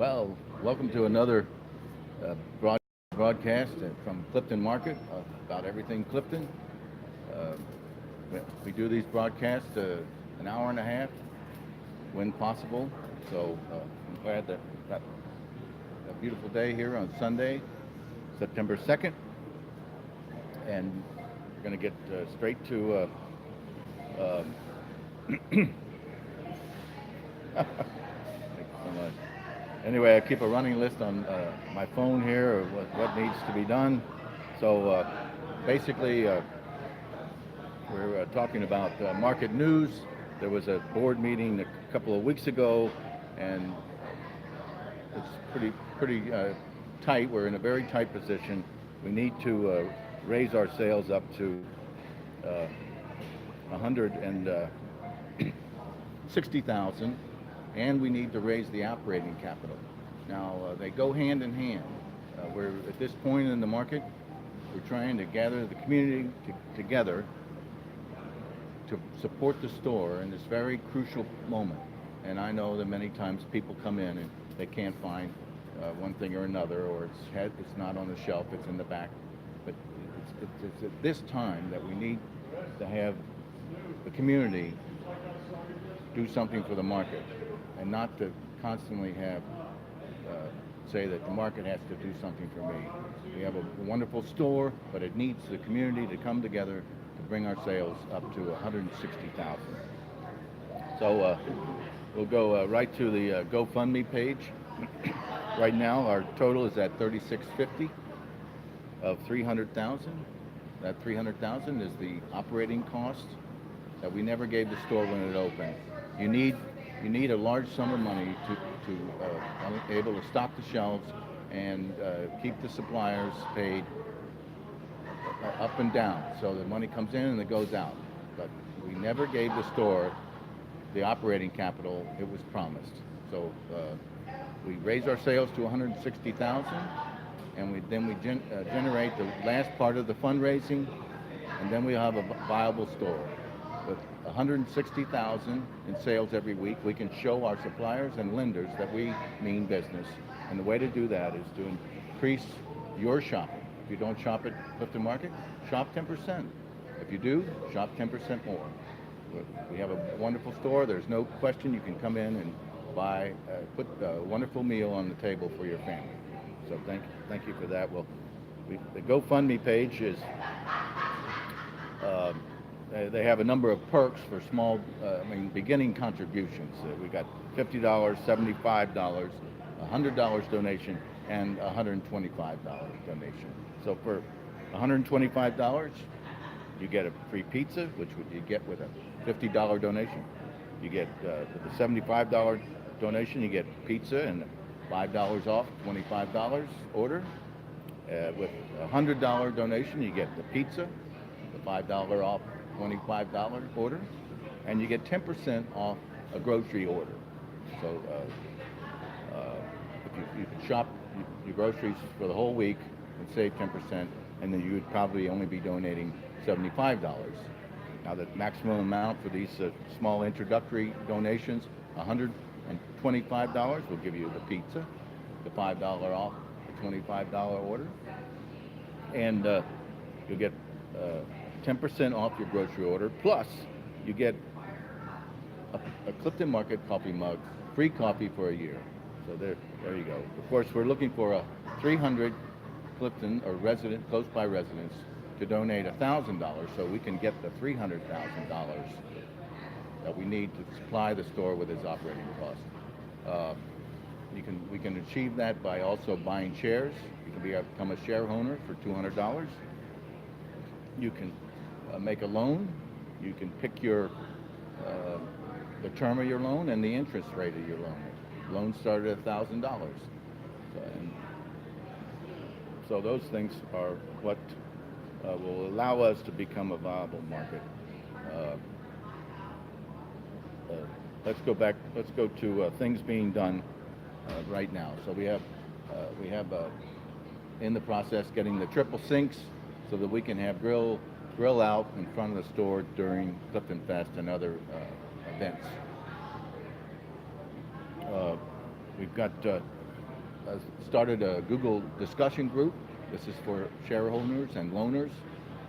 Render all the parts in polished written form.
Well, welcome to another uh, broad- broadcast from Clifton Market about everything Clifton. Uh, we do these broadcasts an hour and a half when possible. So I'm glad that we've got a beautiful day here on Sunday, September 2nd. And we're going to get straight to um, thank you so much. Anyway, I keep a running list on my phone here of what needs to be done. So basically, we're talking about market news. There was a board meeting a couple of weeks ago, and it's pretty tight. We're in a very tight position. We need to raise our sales up to 160,000, and we need to raise the operating capital. Now they go hand in hand. We're at this point in the market. We're trying to gather the community together to support the store in this very crucial moment. And I know that many times people come in and they can't find one thing or another, or it's not on the shelf, it's in the back. But it's at this time that we need to have the community do something for the market, and not to constantly have say that the market has to do something for me. We have a wonderful store, but it needs the community to come together to bring our sales up to 160,000. So we'll go right to the GoFundMe page. Right now, our total is at 3650 of 300,000. That 300,000 is the operating cost that we never gave the store when it opened. You need a large sum of money to be able to stock the shelves and keep the suppliers paid up and down. So the money comes in and it goes out. But we never gave the store the operating capital it was promised. So we raise our sales to 160,000, and then we generate the last part of the fundraising, and then we have a viable store. With 160,000 in sales every week, we can show our suppliers and lenders that we mean business. And the way to do that is to increase your shopping. If you don't shop at Clifton Market, shop 10%. If you do, shop 10% more. We have a wonderful store. There's no question you can come in and buy, put a wonderful meal on the table for your family. So thank you for that. Well, the GoFundMe page is. They have a number of perks for small, beginning contributions. We got $50, $75, $100 donation, and $125 donation. So for $125, you get a free pizza, which you get with a $50 donation. You get with the $75 donation, you get pizza and $5 off, $25 order. With a $100 donation, you get the pizza, the $5 off, $25 order, and you get 10% off a grocery order. So if you can shop your groceries for the whole week and save 10%, and then you would probably only be donating $75. Now the maximum amount for these small introductory donations, $125 will give you the pizza, the $5 off the $25 order, and you'll get 10% off your grocery order, plus you get a Clifton Market coffee mug, free coffee for a year. So there you go. Of course, we're looking for a 300 Clifton or close by residents to donate $1,000, so we can get the $300,000 that we need to supply the store with its operating costs. We can achieve that by also buying shares. You can become a share owner for $200. You can make a loan. You can pick your the term of your loan and the interest rate of your loan. Loans start at $1,000. So those things are what will allow us to become a viable market. Let's go to things being done right now. So we have in the process getting the triple sinks so that we can have grill out in front of the store during Clifton Fest and other events. We've got started a Google discussion group. This is for shareholders and loaners.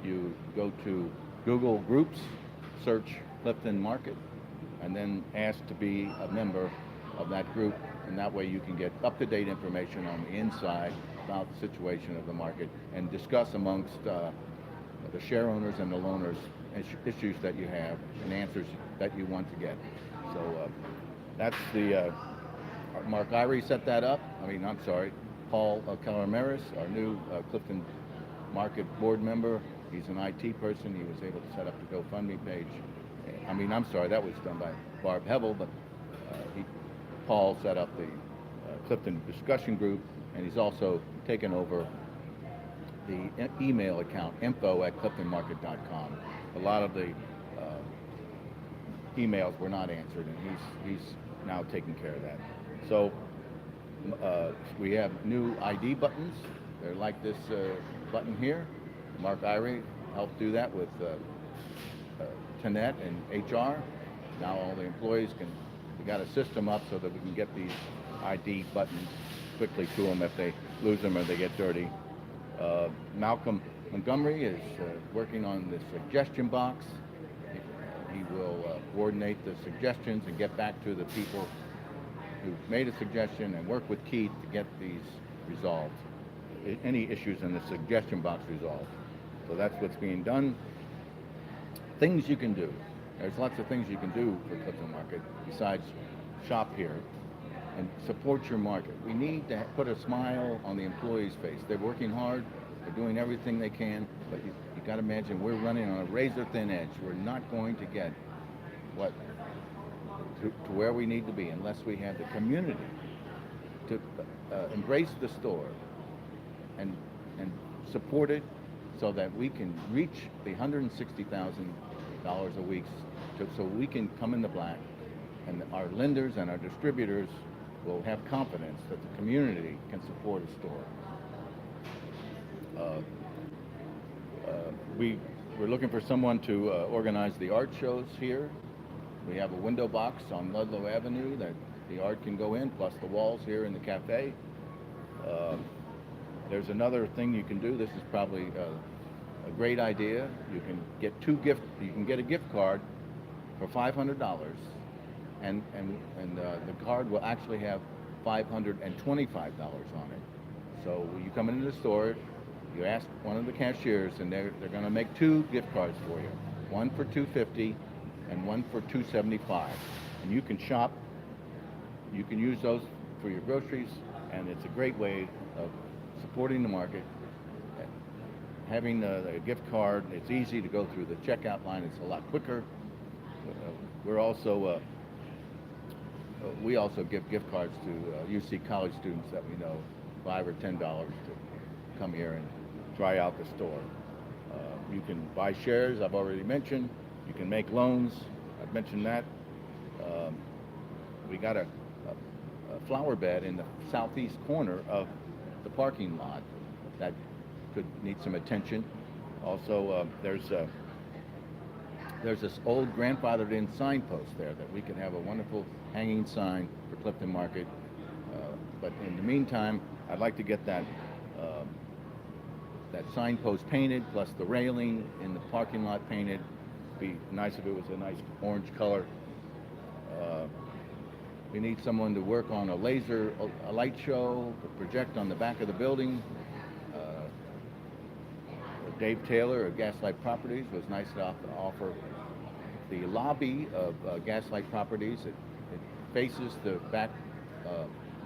You go to Google Groups, search Clifton Market, and then ask to be a member of that group, and that way you can get up-to-date information on the inside about the situation of the market and discuss amongst the share owners and the loaners issues that you have and answers that you want to get. So that's the Mark Irie set that up. Paul Calamaris, our new Clifton Market board member. He's an IT person. He was able to set up the GoFundMe page. That was done by Barb Hevel, but Paul set up the Clifton discussion group, and he's also taken over the email account, info@cliftonmarket.com. A lot of the emails were not answered, and he's now taking care of that. So we have new ID buttons. They're like this button here. Mark Irie helped do that with Tenet and HR. Now all the employees we got a system up so that we can get these ID buttons quickly to them if they lose them or they get dirty. Malcolm Montgomery is working on the suggestion box. He will coordinate the suggestions and get back to the people who made a suggestion and work with Keith to get these resolved. Any issues in the suggestion box resolved. So that's what's being done. Things you can do. There's lots of things you can do for Clifton Market besides shop here and support your market. We need to put a smile on the employees' face. They're working hard. They're doing everything they can, but you got to imagine we're running on a razor-thin edge. We're not going to get to where we need to be unless we have the community to embrace the store and support it so that we can reach the $160,000 a week so we can come in the black, and our lenders and our distributors will have confidence that the community can support a store. We're looking for someone to organize the art shows here. We have a window box on Ludlow Avenue that the art can go in, plus the walls here in the cafe. There's another thing you can do. This is probably a great idea. You can get a gift card for $500, and the card will actually have $525 on it. So you come into the store, you ask one of the cashiers, and they're going to make 2 gift cards for you, one for $250 and one for $275, and you can shop. You can use those for your groceries, and it's a great way of supporting the market. Having a gift card, it's easy to go through the checkout line. It's a lot quicker. We also give gift cards to UC college students that we know, $5 or $10 to come here and try out the store. You can buy shares, I've already mentioned. You can make loans, I've mentioned that. We got a flower bed in the southeast corner of the parking lot that could need some attention. Also, there's this old grandfathered in signpost there that we could have a wonderful hanging sign for Clifton Market. But in the meantime, I'd like to get that signpost painted, plus the railing in the parking lot painted. It'd be nice if it was a nice orange color. We need someone to work on a light show, to project on the back of the building. Dave Taylor of Gaslight Properties was nice enough to offer the lobby of Gaslight Properties. It faces the back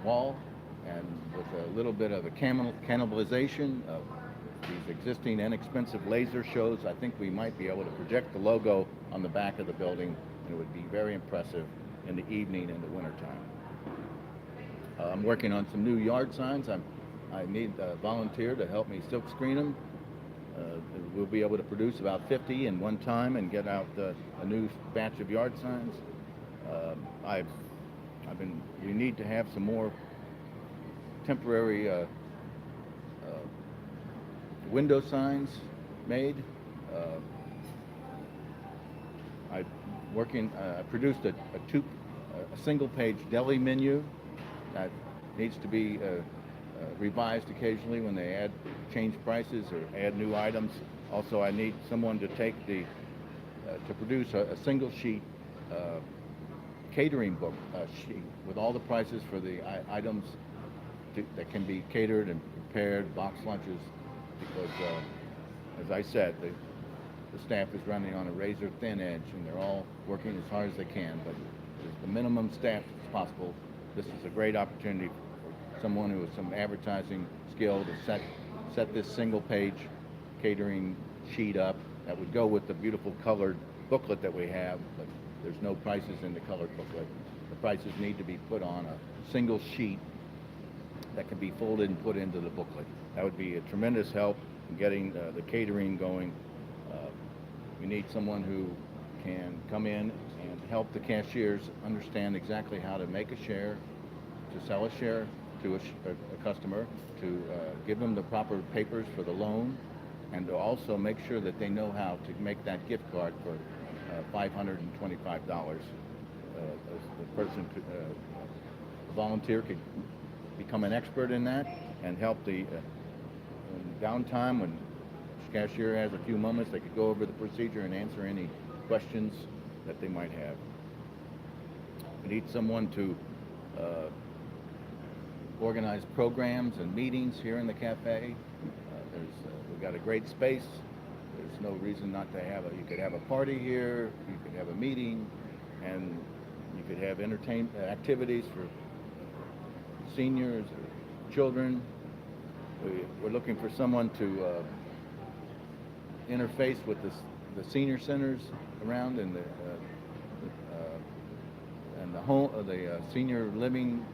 wall, and with a little bit of a cannibalization of these existing inexpensive laser shows, I think we might be able to project the logo on the back of the building, and it would be very impressive in the evening in the wintertime. I'm working on some new yard signs. I need a volunteer to help me silk screen them. We'll be able to produce about 50 in one time and get out a new batch of yard signs. We need to have some more temporary window signs made. I produced a single-page deli menu that needs to be revised occasionally when they change prices or add new items. Also, I need someone to take to produce a single sheet catering book sheet with all the prices for the items that can be catered and prepared, box lunches, because as I said, the staff is running on a razor thin edge and they're all working as hard as they can, but there's the minimum staff as possible. This is a great opportunity for someone who has some advertising skill to set this single page catering sheet up that would go with the beautiful colored booklet that we have, but there's no prices in the colored booklet. The prices need to be put on a single sheet that can be folded and put into the booklet. That would be a tremendous help in getting the catering going. We need someone who can come in and help the cashiers understand exactly how to make a share, to sell a share to a customer, to give them the proper papers for the loan, and to also make sure that they know how to make that gift card for $525. The person could, a volunteer could become an expert in that and help the downtime when the cashier has a few moments, they could go over the procedure and answer any questions that they might have. We need someone to organize programs and meetings here in the cafe. We've got a great space. There's no reason not to have you could have a party here, you could have a meeting, and you could have activities for seniors or children. We're looking for someone to interface with the senior centers around and the senior living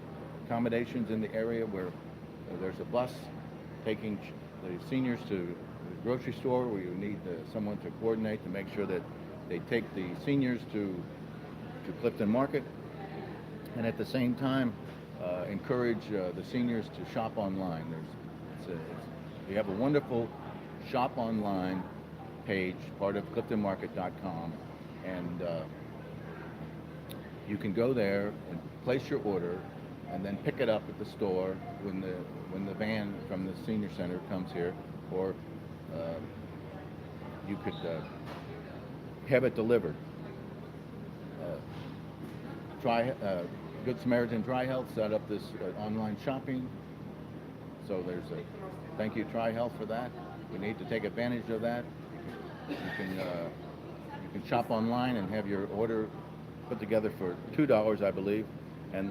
accommodations in the area where there's a bus taking the seniors to the grocery store. We need someone to coordinate to make sure that they take the seniors to Clifton Market, and at the same time encourage the seniors to shop online. We have a wonderful shop online page, part of cliftonmarket.com, and you can go there and place your order and then pick it up at the store when the van from the senior center comes here, or you could have it delivered. Good Samaritan Tri Health set up this online shopping, so there's a thank you Tri Health for that. We need to take advantage of that. You can shop online and have your order put together for $2, I believe, and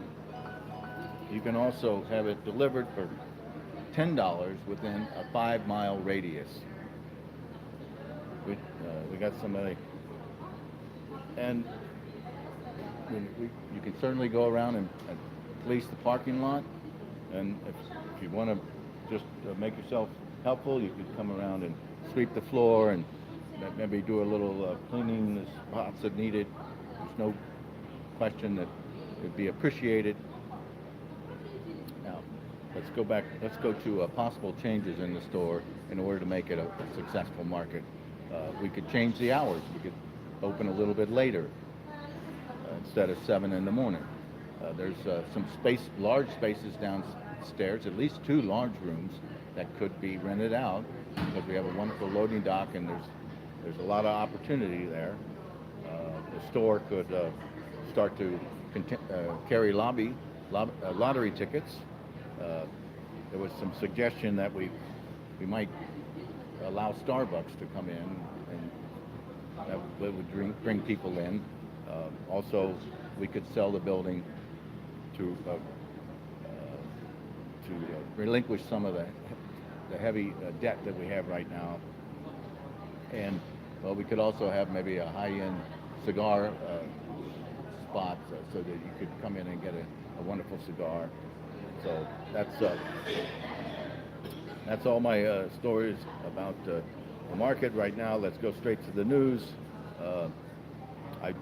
you can also have it delivered for $10 within a 5-mile radius. We got somebody, and you can certainly go around and police the parking lot, and if you want to just make yourself helpful, you could come around and sweep the floor and maybe do a little cleaning the spots that needed. There's no question that it would be appreciated. Now, let's go to possible changes in the store in order to make it a successful market. We could change the hours. We could open a little bit later instead of 7 in the morning. There's some large spaces downstairs, at least 2 large rooms that could be rented out, because we have a wonderful loading dock and there's a lot of opportunity there. The store could start to carry lottery tickets. There was some suggestion that we might allow Starbucks to come in, and that would bring people in. Also, we could sell the building to relinquish some of the heavy debt that we have right now. And well, we could also have maybe a high-end cigar spot so that you could come in and get a wonderful cigar. So that's all my stories about the market right now. Let's go straight to the news. I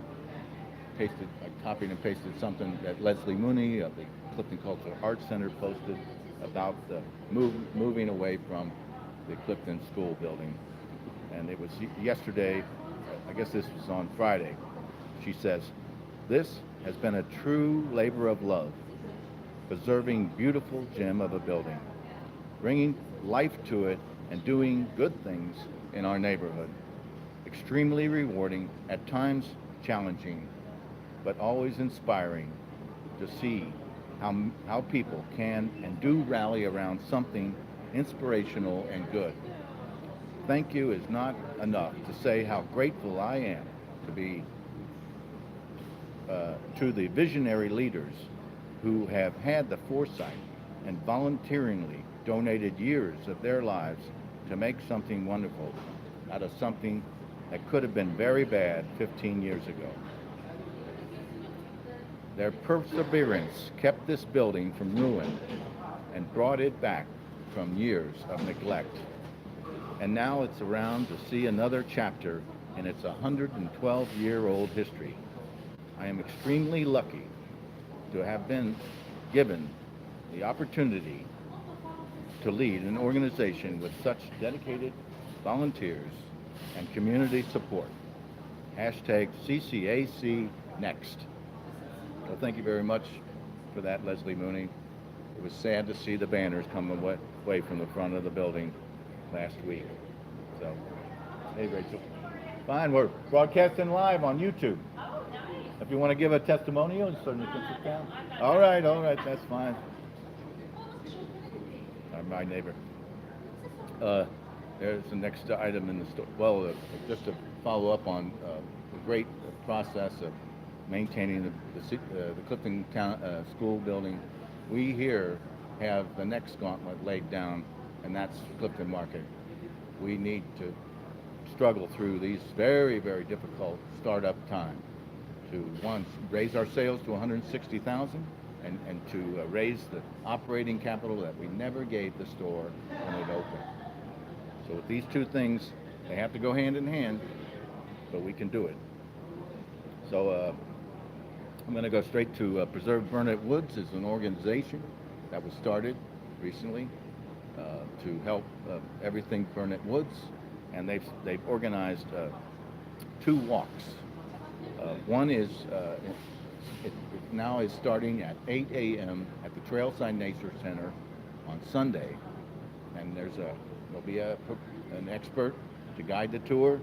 copied and pasted something that Leslie Mooney of the Clifton Cultural Arts Center posted about the moving away from the Clifton School building. And it was yesterday, I guess this was on Friday. She says, "This has been a true labor of love. preserving beautiful gem of a building, bringing life to it, and doing good things in our neighborhood. Extremely rewarding, at times challenging, but always inspiring to see how people can and do rally around something inspirational and good. Thank you is not enough to say how grateful I am to be to the visionary leaders who have had the foresight and volunteeringly donated years of their lives to make something wonderful out of something that could have been very bad 15 years ago. Their perseverance kept this building from ruin and brought it back from years of neglect. And now it's around to see another chapter in its 112-year-old history. I am extremely lucky to have been given the opportunity to lead an organization with such dedicated volunteers and community support. Hashtag CCAC Next. So thank you very much for that, Leslie Mooney. It was sad to see the banners come away from the front of the building last week. So, hey Rachel. Fine, we're broadcasting live on YouTube. If you want to give a testimonial, you certainly can sit down. All right, that's fine. My neighbor. There's the next item in the store. Well, just to follow up on the great process of maintaining the Clifton School building, we here have the next gauntlet laid down, and that's Clifton Market. We need to struggle through these very, very difficult startup times to, one, raise our sales to 160,000 and to raise the operating capital that we never gave the store when it opened. So with these two things, they have to go hand in hand, but we can do it. So I'm going to go straight to Preserve Burnet Woods is an organization that was started recently to help everything Burnet Woods, and they've organized two walks. One is it now is starting at 8 a.m. at the Trailside Nature Center on Sunday, and there'll be an expert to guide the tour.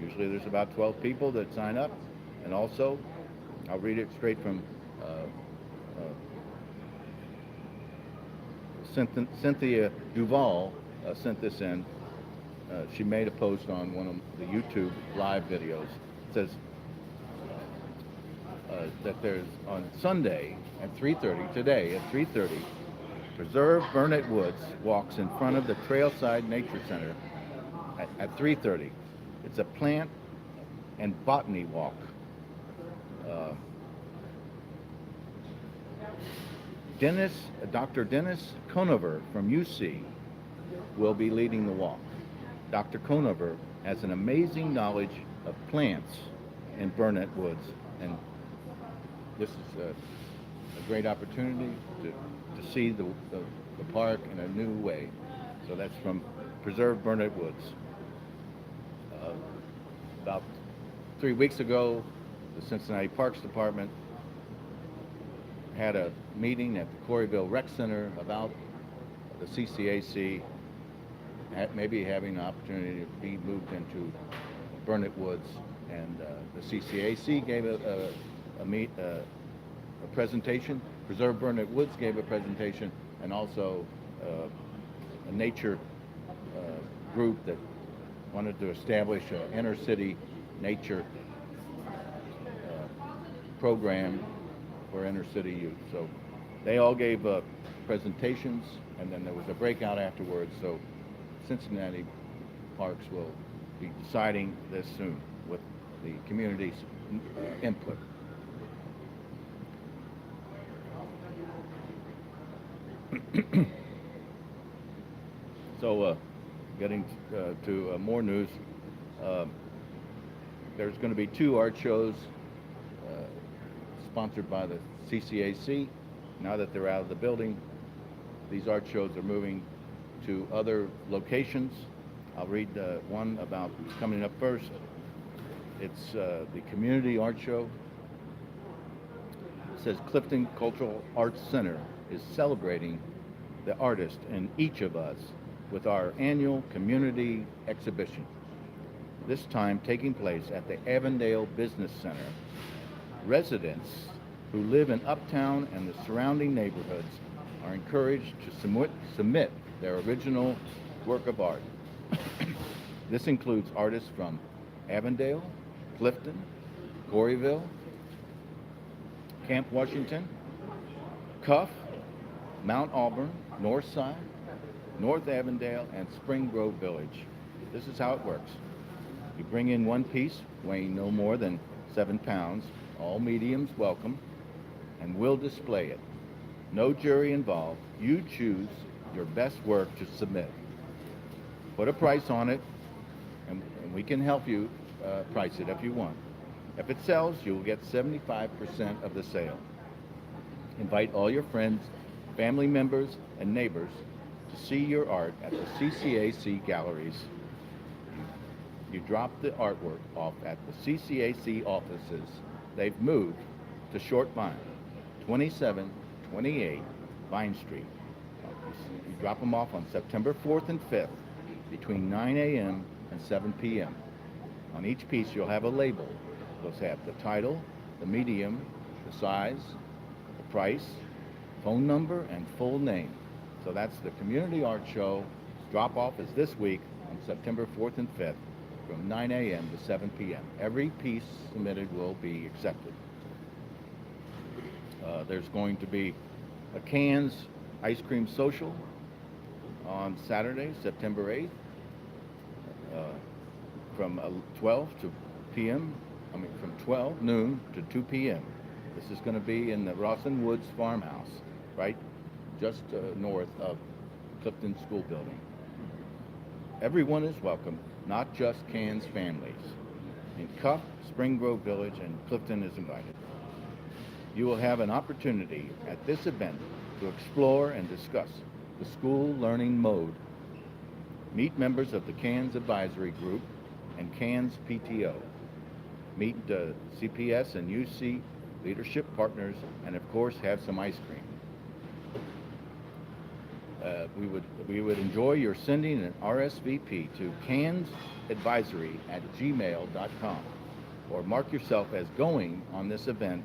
Usually there's about 12 people that sign up, and also I'll read it straight from Cynthia Duval sent this in. She made a post on one of the YouTube live videos. It says that there's on Sunday at 3:30, today at 3:30, Preserve Burnet Woods walks in front of the Trailside Nature Center at 3:30. It's a plant and botany walk. Dr. Dennis Conover from UC will be leading the walk. Dr. Conover has an amazing knowledge of plants in Burnet Woods, and this is a great opportunity to see the park in a new way. So that's from Preserve Burnet Woods. About 3 weeks ago, the Cincinnati Parks Department had a meeting at the Corryville Rec Center about the CCAC maybe having an opportunity to be moved into Burnet Woods, and the CCAC gave a presentation. Preserve Burnet Woods gave a presentation, and also a nature group that wanted to establish an inner city nature program for inner city youth. So they all gave presentations, and then there was a breakout afterwards. So Cincinnati Parks will be deciding this soon with the community's input. So getting to more news, there's going to be 2 art shows sponsored by the CCAC. Now that they're out of the building, these art shows are moving to other locations. I'll read one about coming up first. It's the Community Art Show. It says Clifton Cultural Arts Center is celebrating the artist in each of us with our annual community exhibition, this time taking place at the Avondale Business Center. Residents who live in Uptown and the surrounding neighborhoods are encouraged to submit their original work of art. This includes artists from Avondale, Clifton, Coreyville, Camp Washington, Cuff, Mount Auburn, Northside, North Avondale, and Spring Grove Village. This is how it works. You bring in one piece weighing no more than 7 pounds, all mediums welcome, and we'll display it. No jury involved. You choose your best work to submit. Put a price on it, and we can help you price it if you want. If it sells, you'll get 75% of the sale. Invite all your friends, family members, and neighbors to see your art at the CCAC galleries. You drop the artwork off at the CCAC offices. They've moved to Short Vine, 2728 Vine Street. You drop them off on September 4th and 5th between 9 a.m. and 7 p.m. On each piece, you'll have a label. You'll have the title, the medium, the size, the price, phone number, and full name. So that's the Community Art Show. Drop-off is this week on September 4th and 5th from 9 a.m. to 7 p.m. Every piece submitted will be accepted. There's going to be a Cain's ice cream social on Saturday, September 8th, from 12 noon to 2 p.m. This is going to be in the Rawson Woods Farmhouse, right just north of Clifton School building. Everyone is welcome, not just Cain's families. In Cuff, Spring Grove Village, and Clifton is invited. You will have an opportunity at this event to explore and discuss the school learning mode, meet members of the Cain's Advisory Group and Cain's PTO, meet CPS and UC leadership partners, and of course have some ice cream. We would enjoy your sending an RSVP to cansadvisory@gmail.com or mark yourself as going on this event.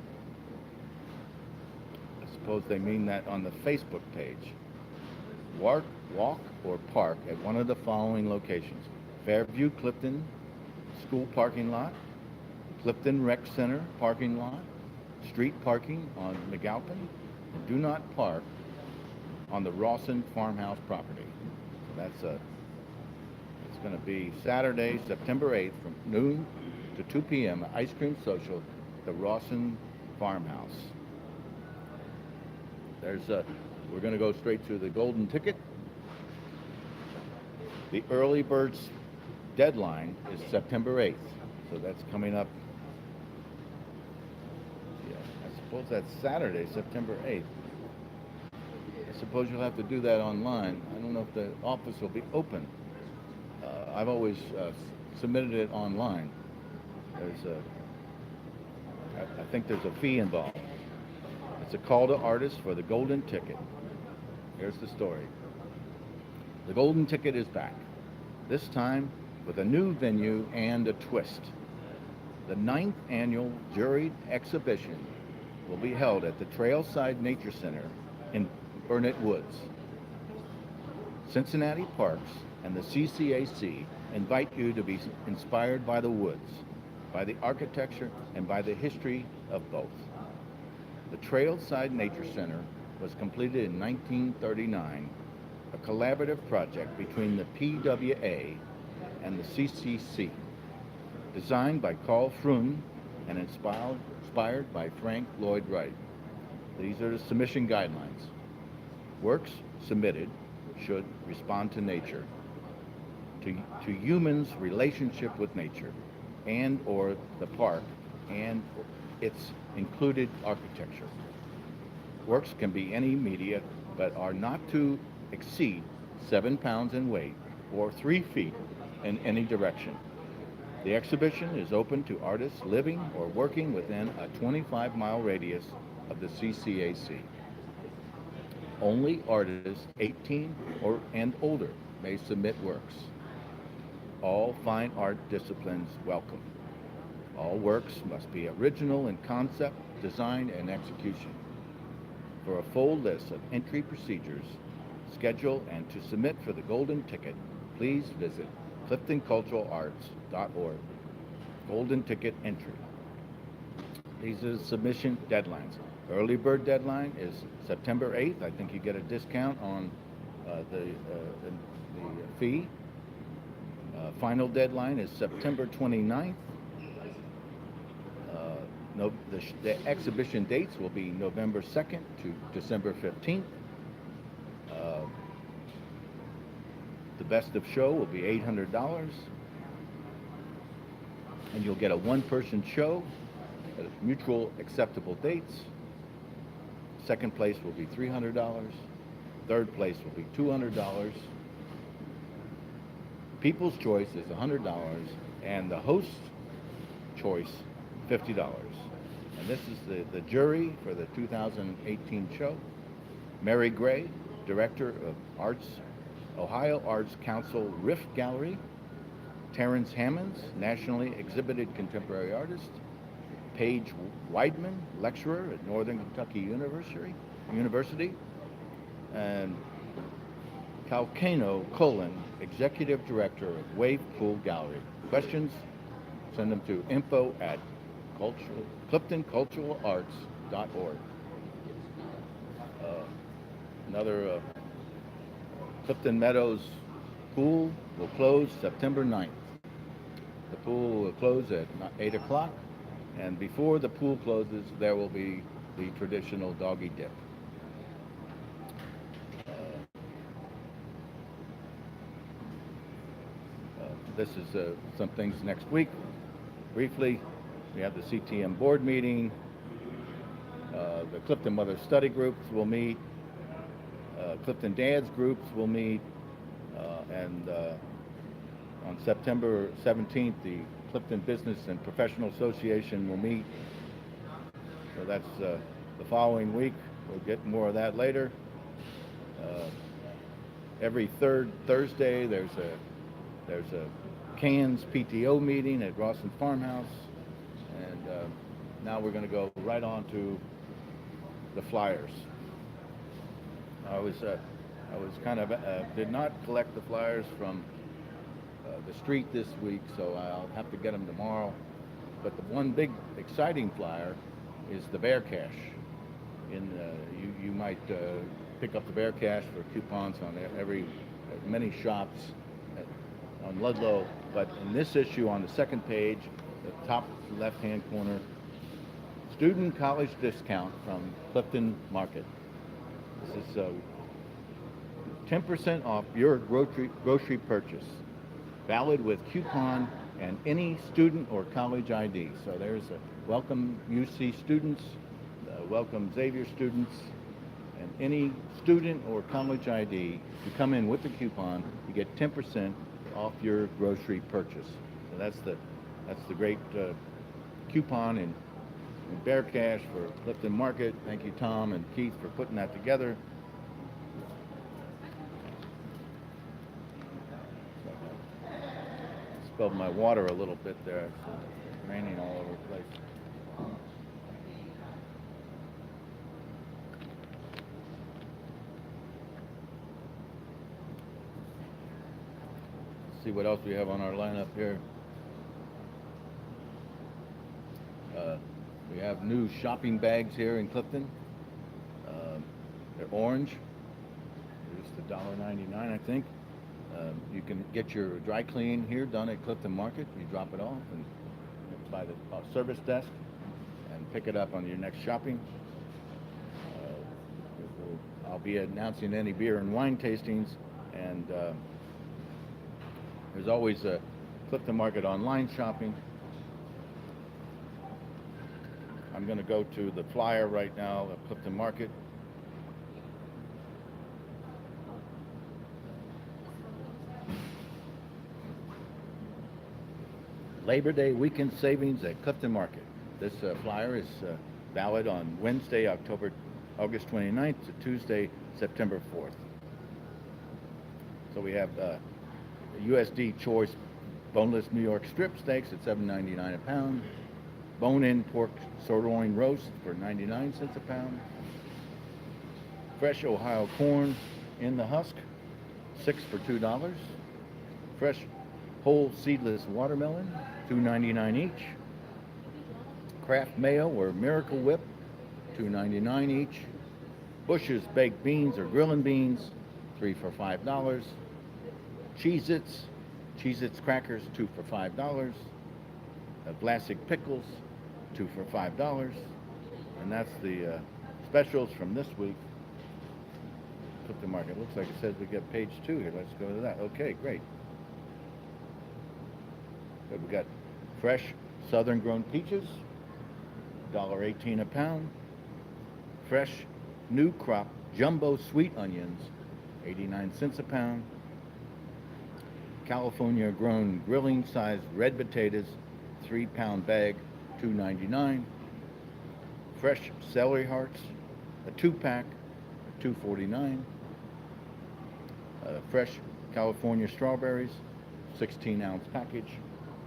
I suppose they mean that on the Facebook page. Walk or park at one of the following locations: Fairview Clifton School parking lot, Clifton Rec Center parking lot, street parking on McAlpin, and do not park on the Rawson Farmhouse property. So it's going to be Saturday, September 8th from noon to 2 p.m. Ice cream social at the Rawson Farmhouse. We're going to go straight to the golden ticket. The early birds deadline is September 8th, so that's coming up. Yeah, I suppose that's Saturday, September 8th. I suppose you'll have to do that online. I don't know if the office will be open. I've always submitted it online. I think there's a fee involved. It's a call to artists for the golden ticket. Here's the story. The golden ticket is back, this time with a new venue and a twist. The 9th annual juried exhibition will be held at the Trailside Nature Center in Burnet Woods. Cincinnati Parks and the CCAC invite you to be inspired by the woods, by the architecture, and by the history of both. The Trailside Nature Center was completed in 1939, a collaborative project between the PWA and the CCC, designed by Carl Froome and inspired by Frank Lloyd Wright. These are the submission guidelines. Works submitted should respond to nature, to humans' relationship with nature, and or the park and its included architecture. Works can be any media, but are not to exceed 7 pounds in weight or 3 feet in any direction. The exhibition is open to artists living or working within a 25-mile radius of the CCAC. Only artists 18 and older may submit works. All fine art disciplines welcome. All works must be original in concept, design, and execution. For a full list of entry procedures, schedule, and to submit for the golden ticket, please visit cliftonculturalarts.org. Golden ticket entry. These are the submission deadlines. Early bird deadline is September 8th. I think you get a discount on the fee. Final deadline is September 29th. The exhibition dates will be November 2nd to December 15th. The best of show will be $800. And you'll get a one-person show at mutual acceptable dates. Second place will be $300. Third place will be $200. People's choice is $100, and the host's choice, $50. And this is the jury for the 2018 show. Mary Gray, Director of Arts, Ohio Arts Council Rift Gallery. Terrence Hammonds, nationally exhibited contemporary artist. Paige Weidman, lecturer at Northern Kentucky University. And Calcano Cullen, executive director of Wave Pool Gallery. Questions? Send them to info@cliftonculturalarts.org. Another Clifton Meadows pool will close September 9th. The pool will close at 8 o'clock, and before the pool closes, there will be the traditional doggy dip. This is some things next week. Briefly, we have the CTM board meeting. The Clifton Mother Study groups will meet. Clifton Dads groups will meet. And on September 17th, the Clifton Business and Professional Association will meet. So that's the following week. We'll get more of that later. Every third Thursday, there's a Cain's PTO meeting at Rawson's Farmhouse. And now we're going to go right on to the flyers. I was kind of did not collect the flyers from the street this week, so I'll have to get them tomorrow. But the one big exciting flyer is the BearCash. You might pick up the BearCash for coupons on many shops on Ludlow. But in this issue, on the second page, the top left-hand corner, student college discount from Clifton Market. This is 10% off your grocery purchase, valid with coupon and any student or college ID. So there's a welcome UC students, welcome Xavier students, and any student or college ID. If you come in with the coupon, you get 10% off your grocery purchase. So that's the great coupon in BearCash for Clifton Market. Thank you, Tom and Keith, for putting that together. Spilled my water a little bit there. It's raining all over the place. Let's see what else we have on our lineup here. We have new shopping bags here in Clifton. They're orange. They're just $1.99, I think. You can get your dry clean here done at Clifton Market. You drop it off and by the service desk and pick it up on your next shopping. I'll be announcing any beer and wine tastings, and there's always a Clifton Market online shopping. I'm going to go to the flyer right now of Clifton Market. Labor Day weekend savings at Clifton Market. This flyer is valid on Wednesday, August 29th to Tuesday, September 4th. So we have USD choice boneless New York strip steaks at $7.99 a pound. Bone-in pork sirloin roast for 99 cents a pound. Fresh Ohio corn in the husk, 6 for $2. Fresh whole seedless watermelon, $2.99 each. Kraft mayo or Miracle Whip, $2.99 each. Bush's baked beans or grilling beans, 3 for $5. Cheez-Its crackers, 2 for $5. Vlasic pickles, 2 for $5. And that's the specials from this week. Clifton Market. Looks like it says we get page 2 here. Let's go to that. Okay, great. So we got fresh southern grown peaches, $1.18 a pound. Fresh new crop jumbo sweet onions, 89 cents a pound. California grown grilling sized red potatoes, 3-pound bag, $2.99. Fresh celery hearts, a 2-pack, $2.49. Fresh California strawberries, 16-ounce package,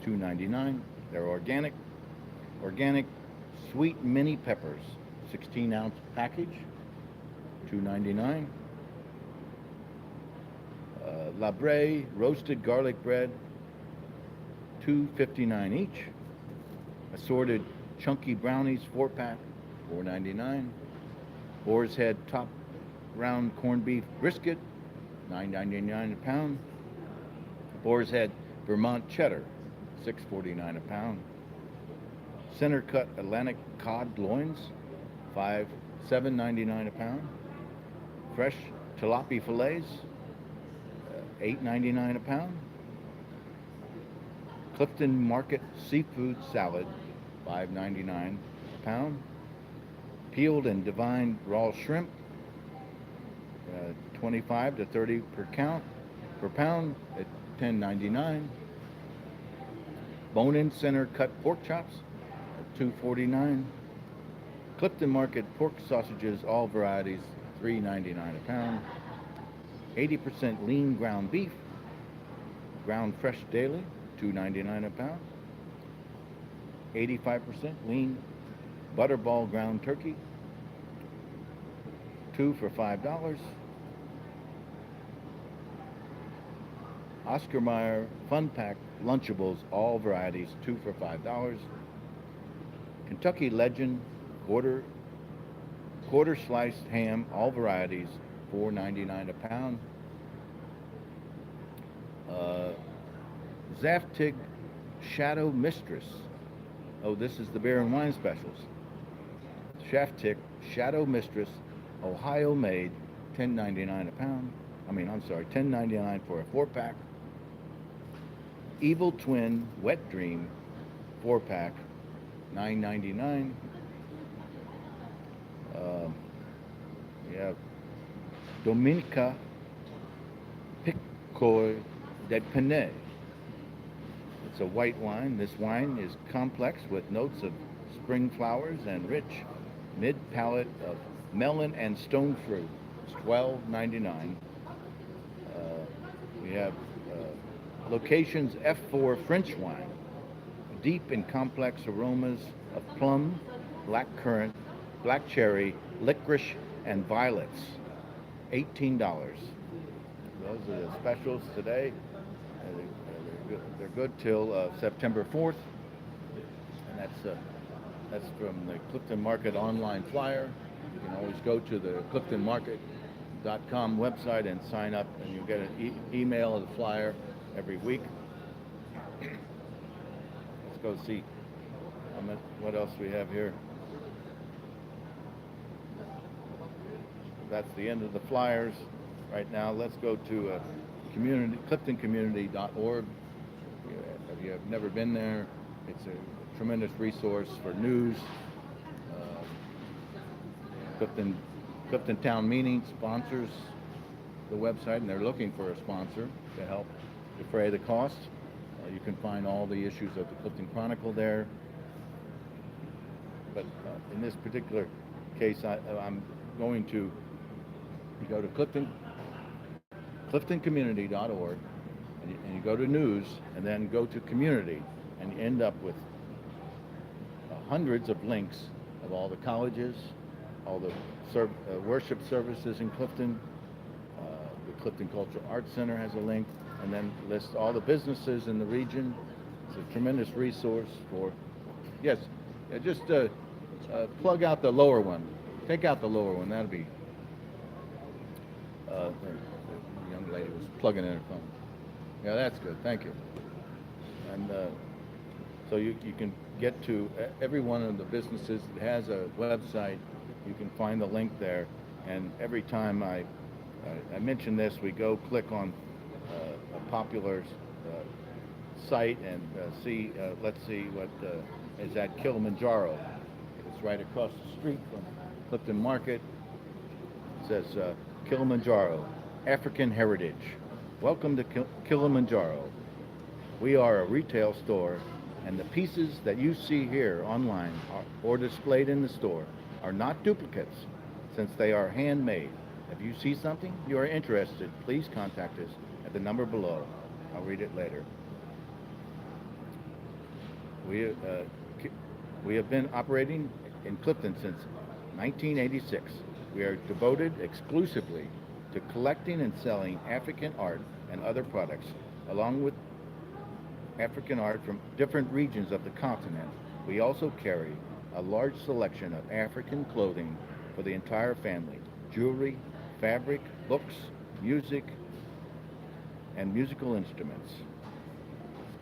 $2.99. They're organic. Organic sweet mini peppers, 16-ounce package, $2.99. La Brea roasted garlic bread, $2.59 each. Assorted chunky brownies, 4-pack, $4.99. Boar's Head top round corned beef brisket, $9.99 a pound. Boar's Head Vermont cheddar, $6.49 a pound. Center cut Atlantic cod loins, $7.99 a pound. Fresh tilapia fillets, $8.99 a pound. Clifton Market seafood salad, $5.99 a pound. Peeled and divined raw shrimp, 25 to 30 per pound at $10.99. Bone-in center cut pork chops at $2.49. Clifton Market pork sausages, all varieties, $3.99 a pound. 80% lean ground beef, ground fresh daily, $2.99 a pound. 85% lean butterball ground turkey, 2 for $5. Oscar Mayer Fun Pack Lunchables, all varieties, 2 for $5. Kentucky Legend quarter sliced ham, all varieties, $4.99 a pound. Zaftig Shadow Mistress. Oh, this is the beer and wine specials. Zaftig Shadow Mistress, Ohio made, $10.99 a pound. $10.99 for a 4-pack. Evil Twin Wet Dream, 4-pack, $9.99. We have Dominica Piccolo del Panay. It's a white wine. This wine is complex with notes of spring flowers and rich mid-palate of melon and stone fruit. It's $12.99. We have Locations F4 French wine. Deep and complex aromas of plum, black currant, black cherry, licorice, and violets. $18. Those are the specials today. They're good till September 4th. And that's from the Clifton Market online flyer. You can always go to the cliftonmarket.com website and sign up, and you'll get an email of the flyer every week. Let's go see what else we have here. That's the end of the flyers right now. Let's go to cliftoncommunity.org. If you have never been there, it's a tremendous resource for news. Clifton Town Meeting sponsors the website, and they're looking for a sponsor to help defray the cost. You can find all the issues of the Clifton Chronicle there. But in this particular case, I'm going to, you go to cliftoncommunity.org, and you go to news, and then go to community, and you end up with hundreds of links of all the colleges, all the worship services in Clifton. The Clifton Cultural Arts Center has a link, and then lists all the businesses in the region. It's a tremendous resource for, yes, just plug out the lower one. Take out the lower one, that'll be, the young lady was plugging in her phone. Yeah, that's good, thank you. And so you can get to every one of the businesses that has a website. You can find the link there, and every time I mention this, we go click on a popular site and see, let's see what is at Kilimanjaro. It's right across the street from Clifton Market. It says Kilimanjaro, African Heritage. Welcome to Kilimanjaro. We are a retail store, and the pieces that you see here online or displayed in the store are not duplicates, since they are handmade. If you see something you are interested, please contact us at the number below. I'll read it later. We have been operating in Clifton since 1986. We are devoted exclusively to collecting and selling African art and other products, along with African art from different regions of the continent. We also carry a large selection of African clothing for the entire family, jewelry, fabric, books, music, and musical instruments.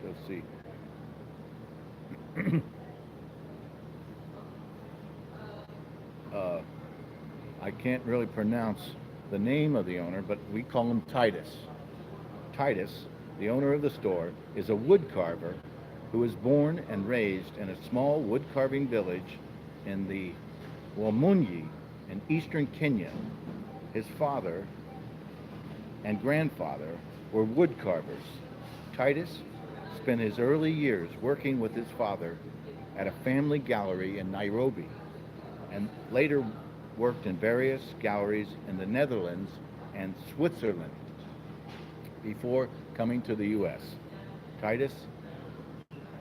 Let's go see. I can't really pronounce the name of the owner, but we call him Titus. Titus, the owner of the store, is a wood carver who was born and raised in a small wood carving village in the Mooney in eastern Kenya. His father and grandfather were wood carvers. Titus spent his early years working with his father at a family gallery in Nairobi, and later worked in various galleries in the Netherlands and Switzerland before coming to the U.S. Titus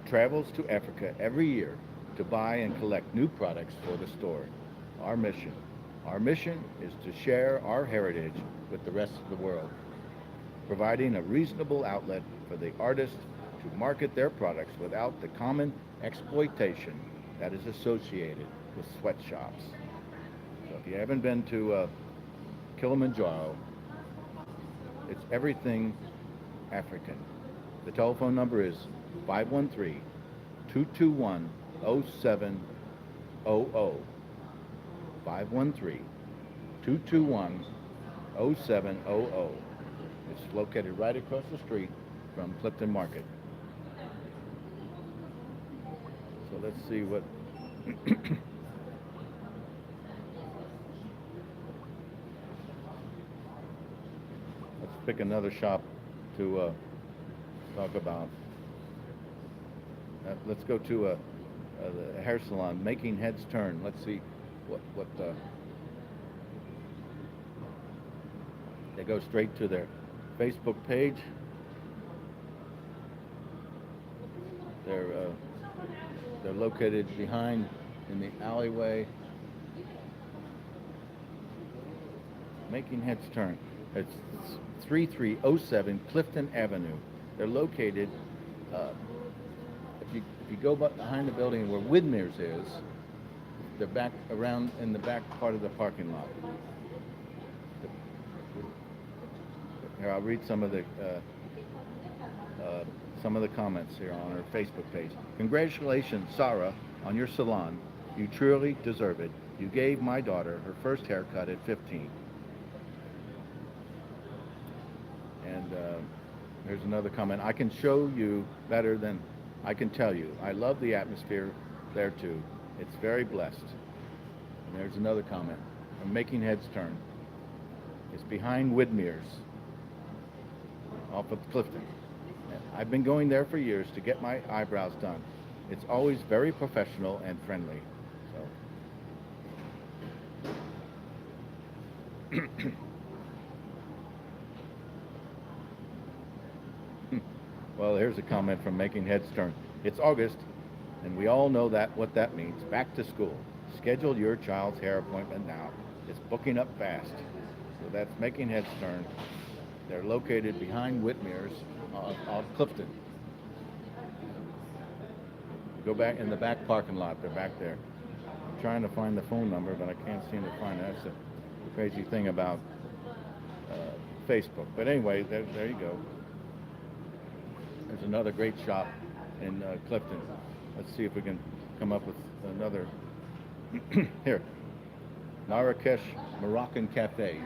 travels to Africa every year to buy and collect new products for the store. Our mission is to share our heritage with the rest of the world, providing a reasonable outlet for the artists to market their products without the common exploitation that is associated with sweatshops. So if you haven't been to Kilimanjaro, it's everything African. The telephone number is 513-221-0700. 513-221-0700. It's located right across the street from Clifton Market. So let's see what let's pick another shop to talk about. Let's go to the hair salon, Making Heads Turn. Let's see what they go straight to their Facebook page. They're located behind in the alleyway. Making Heads Turn. It's 3307 Clifton Avenue. They're located, if you go behind the building where Widmer's is, they're back around in the back part of the parking lot. Here, I'll read some of the comments here on our Facebook page. Congratulations, Sarah, on your salon. You truly deserve it. You gave my daughter her first haircut at 15. And there's another comment. I can show you better than I can tell you. I love the atmosphere there too. It's very blessed. And there's another comment. I'm Making Heads Turn. It's behind Widmer's, off of Clifton. I've been going there for years to get my eyebrows done. It's always very professional and friendly. So Well, here's a comment from Making Heads Turn. It's August, and we all know what that means. Back to school. Schedule your child's hair appointment now. It's booking up fast. So that's Making Heads Turn. They're located behind Whitmer's on Clifton. Go back in the back parking lot. They're back there. I'm trying to find the phone number, but I can't seem to find it. That's the crazy thing about Facebook. But anyway, there you go. There's another great shop in Clifton. Let's see if we can come up with another. Here, Marrakesh Moroccan Cafe.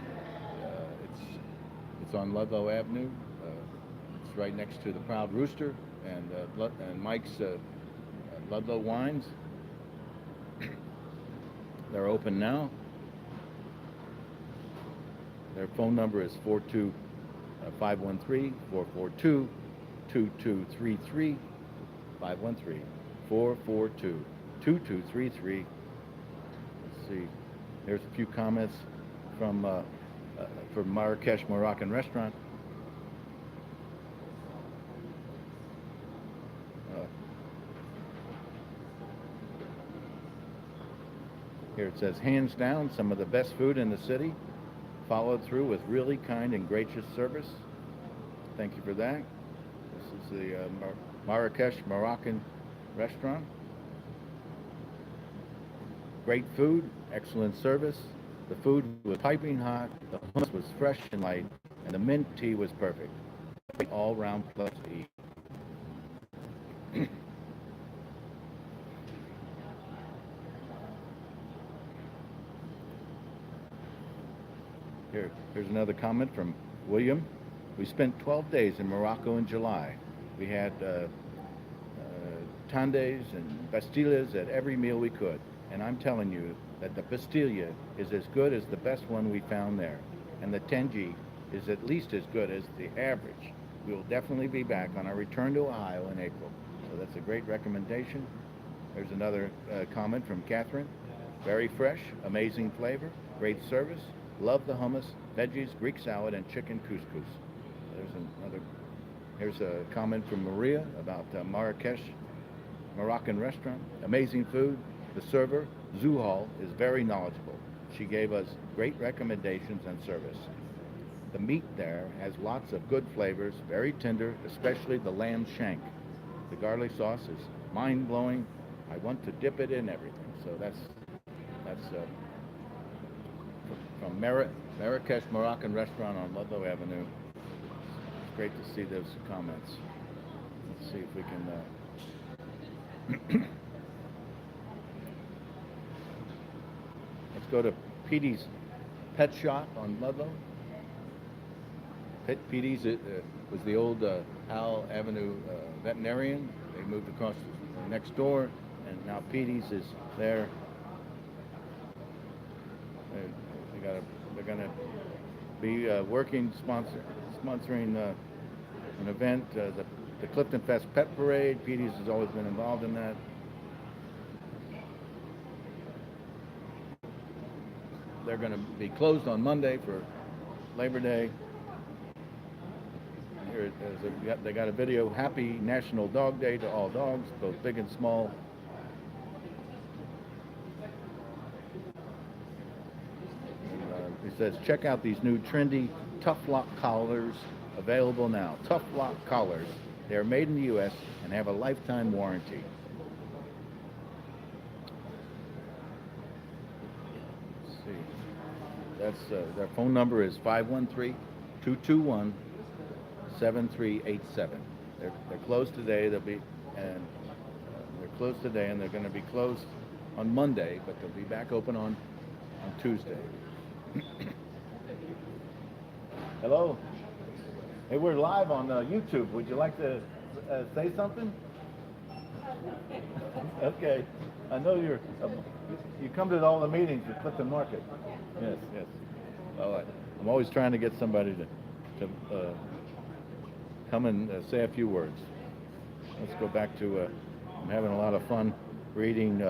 It's on Ludlow Avenue. It's right next to the Proud Rooster and Mike's Ludlow Wines. They're open now. Their phone number is 513-442-2233, 513-442-2233. Let's see. There's a few comments from Marrakesh Moroccan Restaurant. Here it says, hands down, some of the best food in the city, followed through with really kind and gracious service. Thank you for that. This is the Marrakesh Moroccan Restaurant. Great food, excellent service. The food was piping hot, the hummus was fresh and light, and the mint tea was perfect. All-round plus to eat. Here's another comment from William. We spent 12 days in Morocco in July. We had tandes and pastillas at every meal we could. And I'm telling you that the pastilla is as good as the best one we found there. And the tengi is at least as good as the average. We will definitely be back on our return to Ohio in April. So that's a great recommendation. There's another comment from Catherine. Very fresh, amazing flavor, great service. Love the hummus, veggies, Greek salad, and chicken couscous. Here's a comment from Maria about Marrakesh Moroccan Restaurant. Amazing food. The server, Zuhal, is very knowledgeable. She gave us great recommendations and service. The meat there has lots of good flavors, very tender, especially the lamb shank. The garlic sauce is mind-blowing. I want to dip it in everything. So that's from Marrakesh Moroccan Restaurant on Ludlow Avenue. It's great to see those comments. Let's see if we can. Let's go to Petey's Pet Shop on Ludlow. Petey's was the old Howell Avenue veterinarian. They moved across next door, and now Petey's is there. They're going to be working, sponsoring an event, the Clifton Fest Pet Parade. Petey's has always been involved in that. They're going to be closed on Monday for Labor Day. Here they got a video. Happy National Dog Day to all dogs, both big and small. It says, check out these new trendy Tough Lock collars available now. Tough Lock collars. They are made in the U.S. and have a lifetime warranty. Let's see. That's their phone number is 513-221-7387. They're closed today. They're closed today, and they're going to be closed on Monday, but they'll be back open on Tuesday. Hello. Hey, we're live on YouTube. Would you like to say something? Okay. I know you come to all the meetings at Clifton Market. Yes. All right. I'm always trying to get somebody to come and say a few words. Let's go back to. I'm having a lot of fun reading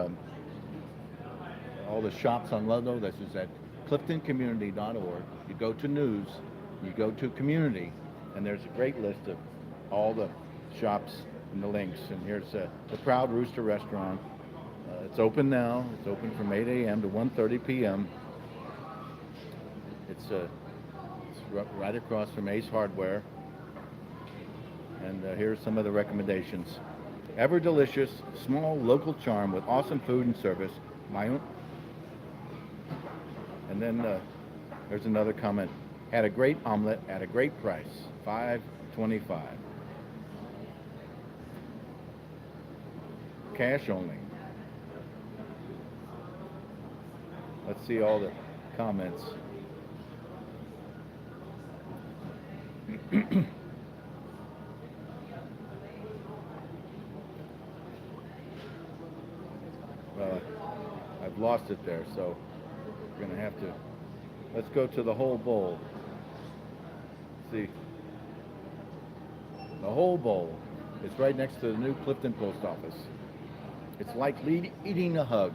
all the shops on Ludlow. This is at cliftoncommunity.org. You go to news, you go to community, and there's a great list of all the shops and the links. And here's the Proud Rooster Restaurant. It's open now. It's open from 8 a.m. to 1:30 p.m. It's right across from Ace Hardware. And here's some of the recommendations. Ever delicious, small local charm with awesome food and service. And then there's another comment. Had a great omelet at a great price. $5.25. Cash only. Let's see all the comments. I've lost it there, so we're going to have to, let's go to the whole bowl. See, the whole bowl is right next to the new Clifton post office. It's like eating a hug.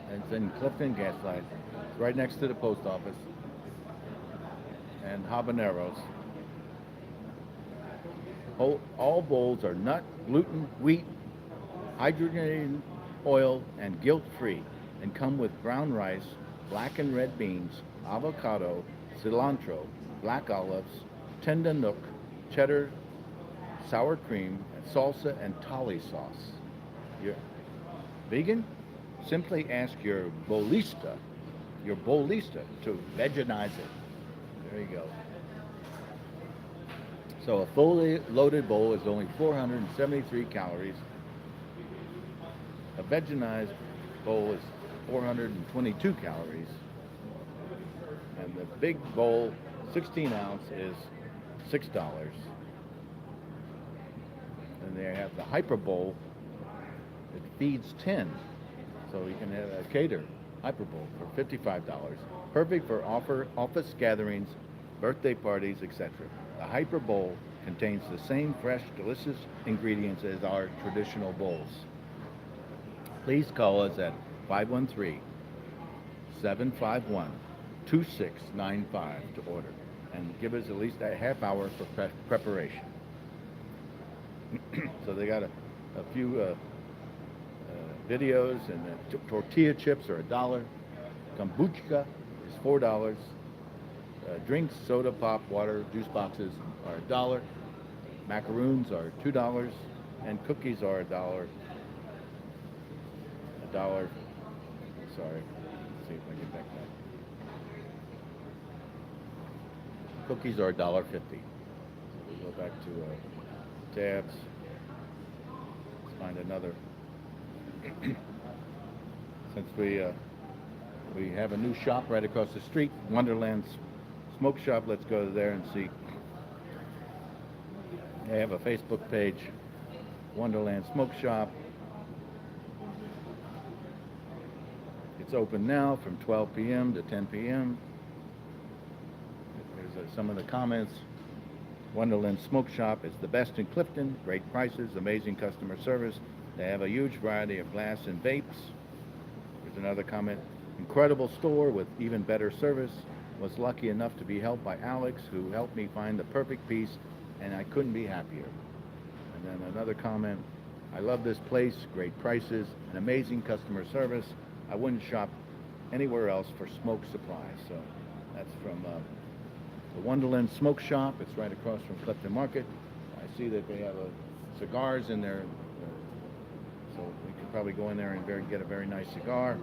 And it's in Clifton Gaslight. It's right next to the post office. And habaneros. All bowls are nut, gluten, wheat, hydrogenated oil, and guilt-free, and come with brown rice, black and red beans, avocado, cilantro, black olives, tendanook, cheddar, sour cream, salsa, and tolly sauce. You're vegan? Simply ask your bolista to veganize it. There you go. So a fully loaded bowl is only 473 calories. A veganized bowl is 422 calories. And the big bowl, 16 ounce, is $6. And they have the Hyper Bowl. It feeds 10. So you can have a cater Hyper Bowl for $55. Perfect for office gatherings, birthday parties, etc. The Hyper Bowl contains the same fresh, delicious ingredients as our traditional bowls. Please call us at 513-751-2695 to order, and give us at least a half hour for preparation. So they got a few videos, and tortilla chips are $1. Kombucha is $4. Drinks, soda pop, water, juice boxes are $1. Macaroons are $2, and cookies are $1. Sorry, let's see if I get back that. Cookies are $1.50. So we'll go back to tabs. Let's find another. Since we have a new shop right across the street, Wonderland Smoke Shop. Let's go there and see. They have a Facebook page, Wonderland Smoke Shop. It's open now from 12 p.m. to 10 p.m. There's some of the comments. Wonderland Smoke Shop is the best in Clifton. Great prices, amazing customer service. They have a huge variety of glass and vapes. There's another comment. Incredible store with even better service. Was lucky enough to be helped by Alex, who helped me find the perfect piece, and I couldn't be happier. And then another comment. I love this place. Great prices, and amazing customer service. I wouldn't shop anywhere else for smoke supplies. So that's from the Wonderland Smoke Shop. It's right across from Clifton Market. I see that they have cigars in there, so we could probably go in there and get a very nice cigar.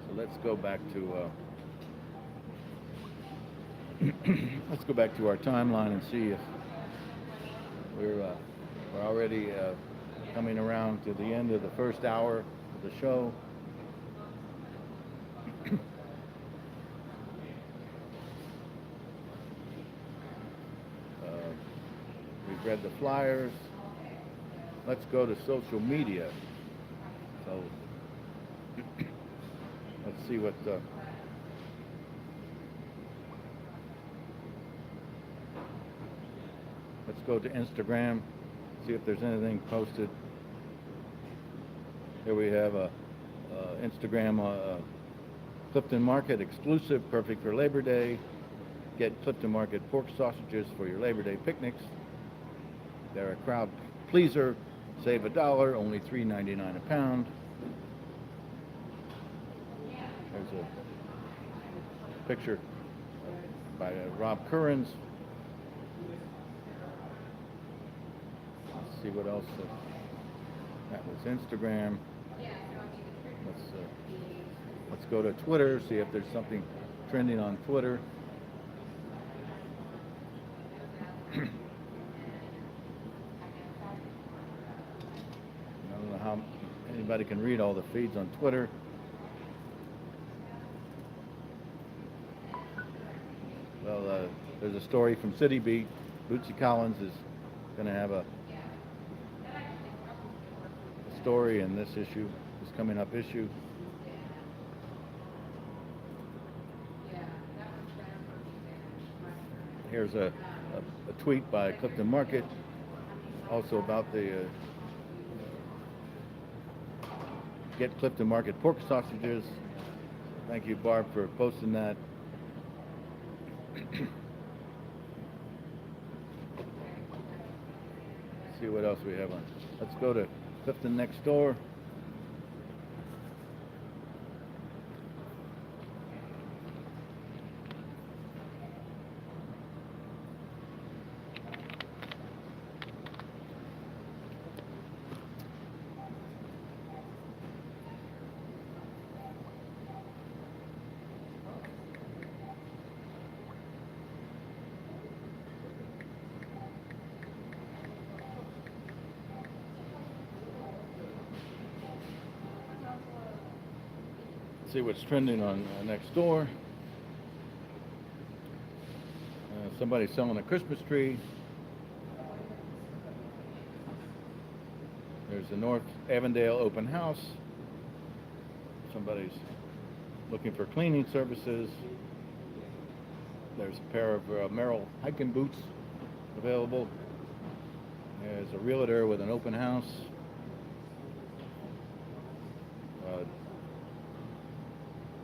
So let's go back to let's go back to our timeline and see if we're already coming around to the end of the first hour of the show. We've read the flyers. Let's go to social media. So let's see what let's go to Instagram, see if there's anything posted. Here we have Instagram Clifton Market exclusive, perfect for Labor Day. Get Clifton Market pork sausages for your Labor Day picnics. They're a crowd pleaser. Save $1, only $3.99 a pound. There's a picture by Rob Currens. Let's see what else. That was Instagram. Let's go to Twitter, see if there's something trending on Twitter. I don't know how anybody can read all the feeds on Twitter. Well, there's a story from CityBeat. Bootsy Collins is going to have a story in this issue, this coming up issue. Here's a tweet by Clifton Market, also about the Get Clifton Market pork sausages. Thank you, Barb, for posting that. See what else we have on. Let's go to Clifton NextDoor. See what's trending on NextDoor. Somebody's selling a Christmas tree. There's the North Avondale open house. Somebody's looking for cleaning services. There's a pair of Merrill hiking boots available. There's a realtor with an open house.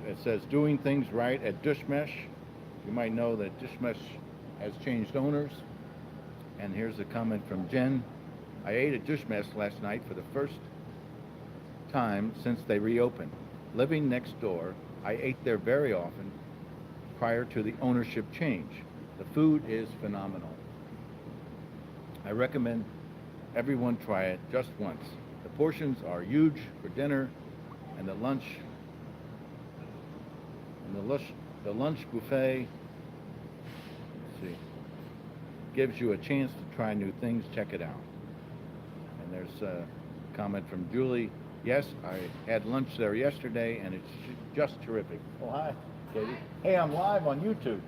It says doing things right at Dumesh. You might know that Dumesh has changed owners. And here's a comment from Jen. I ate at Dumesh last night for the first time since they reopened. Living next door, I ate there very often prior to the ownership change. The food is phenomenal. I recommend everyone try it just once. The portions are huge for dinner, and the lunch buffet, let's see, gives you a chance to try new things. Check it out. And there's a comment from Julie. Yes, I had lunch there yesterday, and it's just terrific. Oh, hi, Katie. Hey, I'm live on YouTube.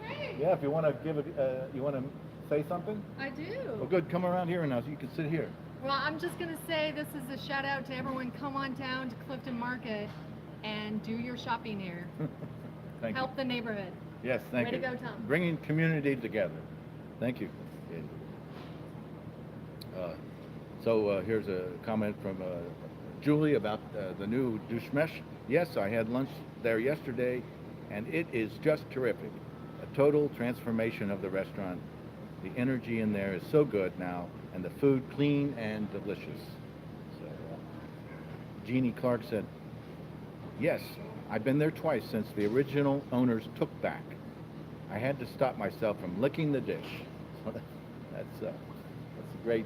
Okay. Yeah, if you want to you want to say something? I do. Well, good. Come around here now, so you can sit here. Well, I'm just going to say this is a shout out to everyone. Come on down to Clifton Market and do your shopping here. Thank Help you. the neighborhood. Yes, thank you. Way to go, Tom. Bringing community together. Thank you. Here's a comment from Julie about the new Dumesh. Yes, I had lunch there yesterday, and it is just terrific. A total transformation of the restaurant. The energy in there is so good now, and the food clean and delicious. So, Jeannie Clark said, yes, I've been there twice since the original owners took back. I had to stop myself from licking the dish. That's a great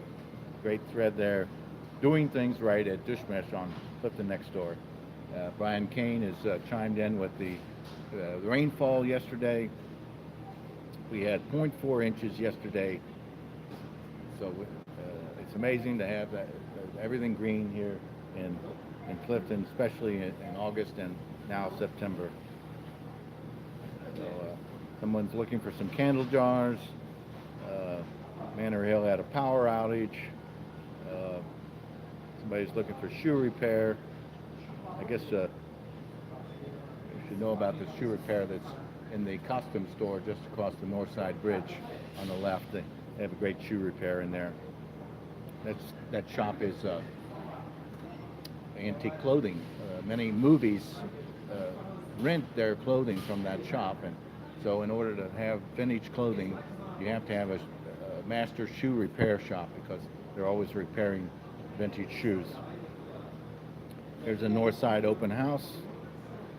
thread there. Doing things right at Dumesh on Clifton NextDoor. Brian Cain has chimed in with the rainfall yesterday. We had 0.4 inches yesterday, so it's amazing to have everything green here in Clifton, especially in August and now September. So someone's looking for some candle jars. Manor Hill had a power outage. Somebody's looking for shoe repair. I guess you should know about the shoe repair that's in the costume store just across the Northside Bridge on the left. They have a great shoe repair in there. That shop is antique clothing many movies rent their clothing from that shop, and so in order to have vintage clothing, you have to have a master shoe repair shop because they're always repairing vintage shoes. Here's a Northside open house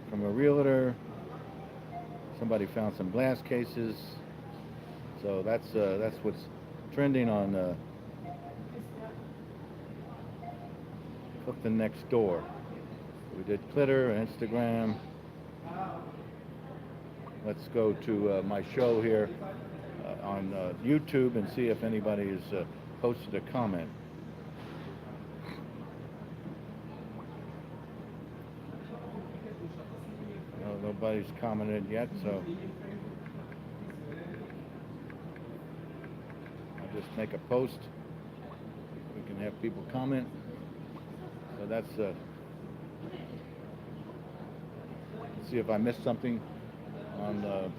from a realtor. Somebody found some glass cases, so that's what's trending on Clifton NextDoor. We did Twitter, Instagram. Let's go to my show here on YouTube and see if anybody has posted a comment. No, nobody's commented yet, so I'll just make a post. We can have people comment. So that's let's see if I missed something on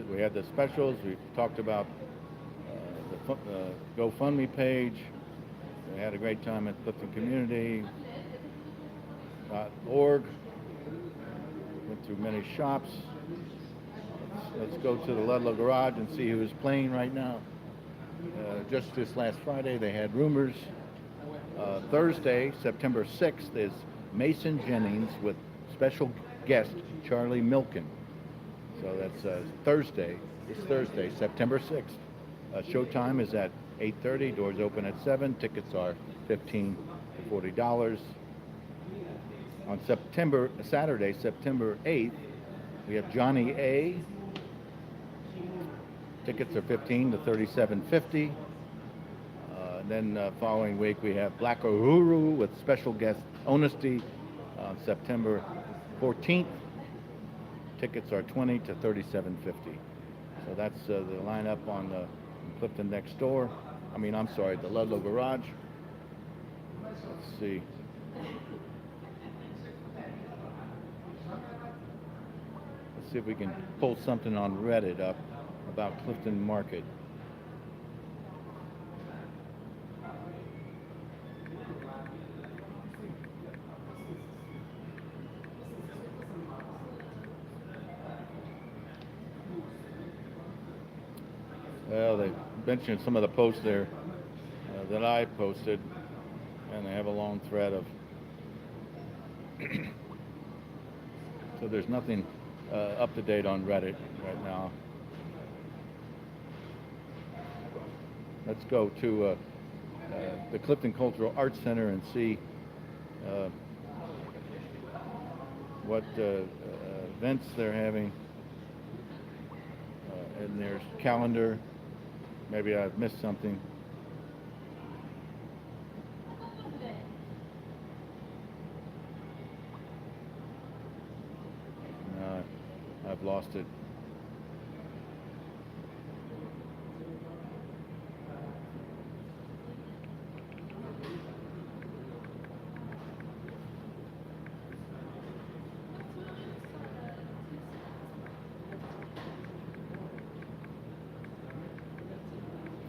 we had the specials. We talked about the GoFundMe page. We had a great time at Clifton Community.org. Went through many shops. Let's go to the Ludlow Garage and see who's playing right now. Just this last Friday, they had Rumors. Thursday, September 6th, is Mason Jennings with special guest Charlie Milken. So that's Thursday. It's Thursday, September 6th. Showtime is at 8:30. Doors open at 7. Tickets are $15 to $40. On Saturday, September 8th, we have Johnny A. Tickets are $15 to $37.50. Then following week we have Black Uhuru with special guest Honesty on September 14th. Tickets are $20 to $37.50. So that's the lineup on Clifton NextDoor. The Ludlow Garage. Let's see. Let's see if we can pull something on Reddit up about Clifton Market. Well, they mentioned some of the posts there that I posted, and they have a long thread of. So there's nothing up to date on Reddit right now. Let's go to the Clifton Cultural Arts Center and see what events they're having in their calendar. Maybe I've missed something. No, I've lost it.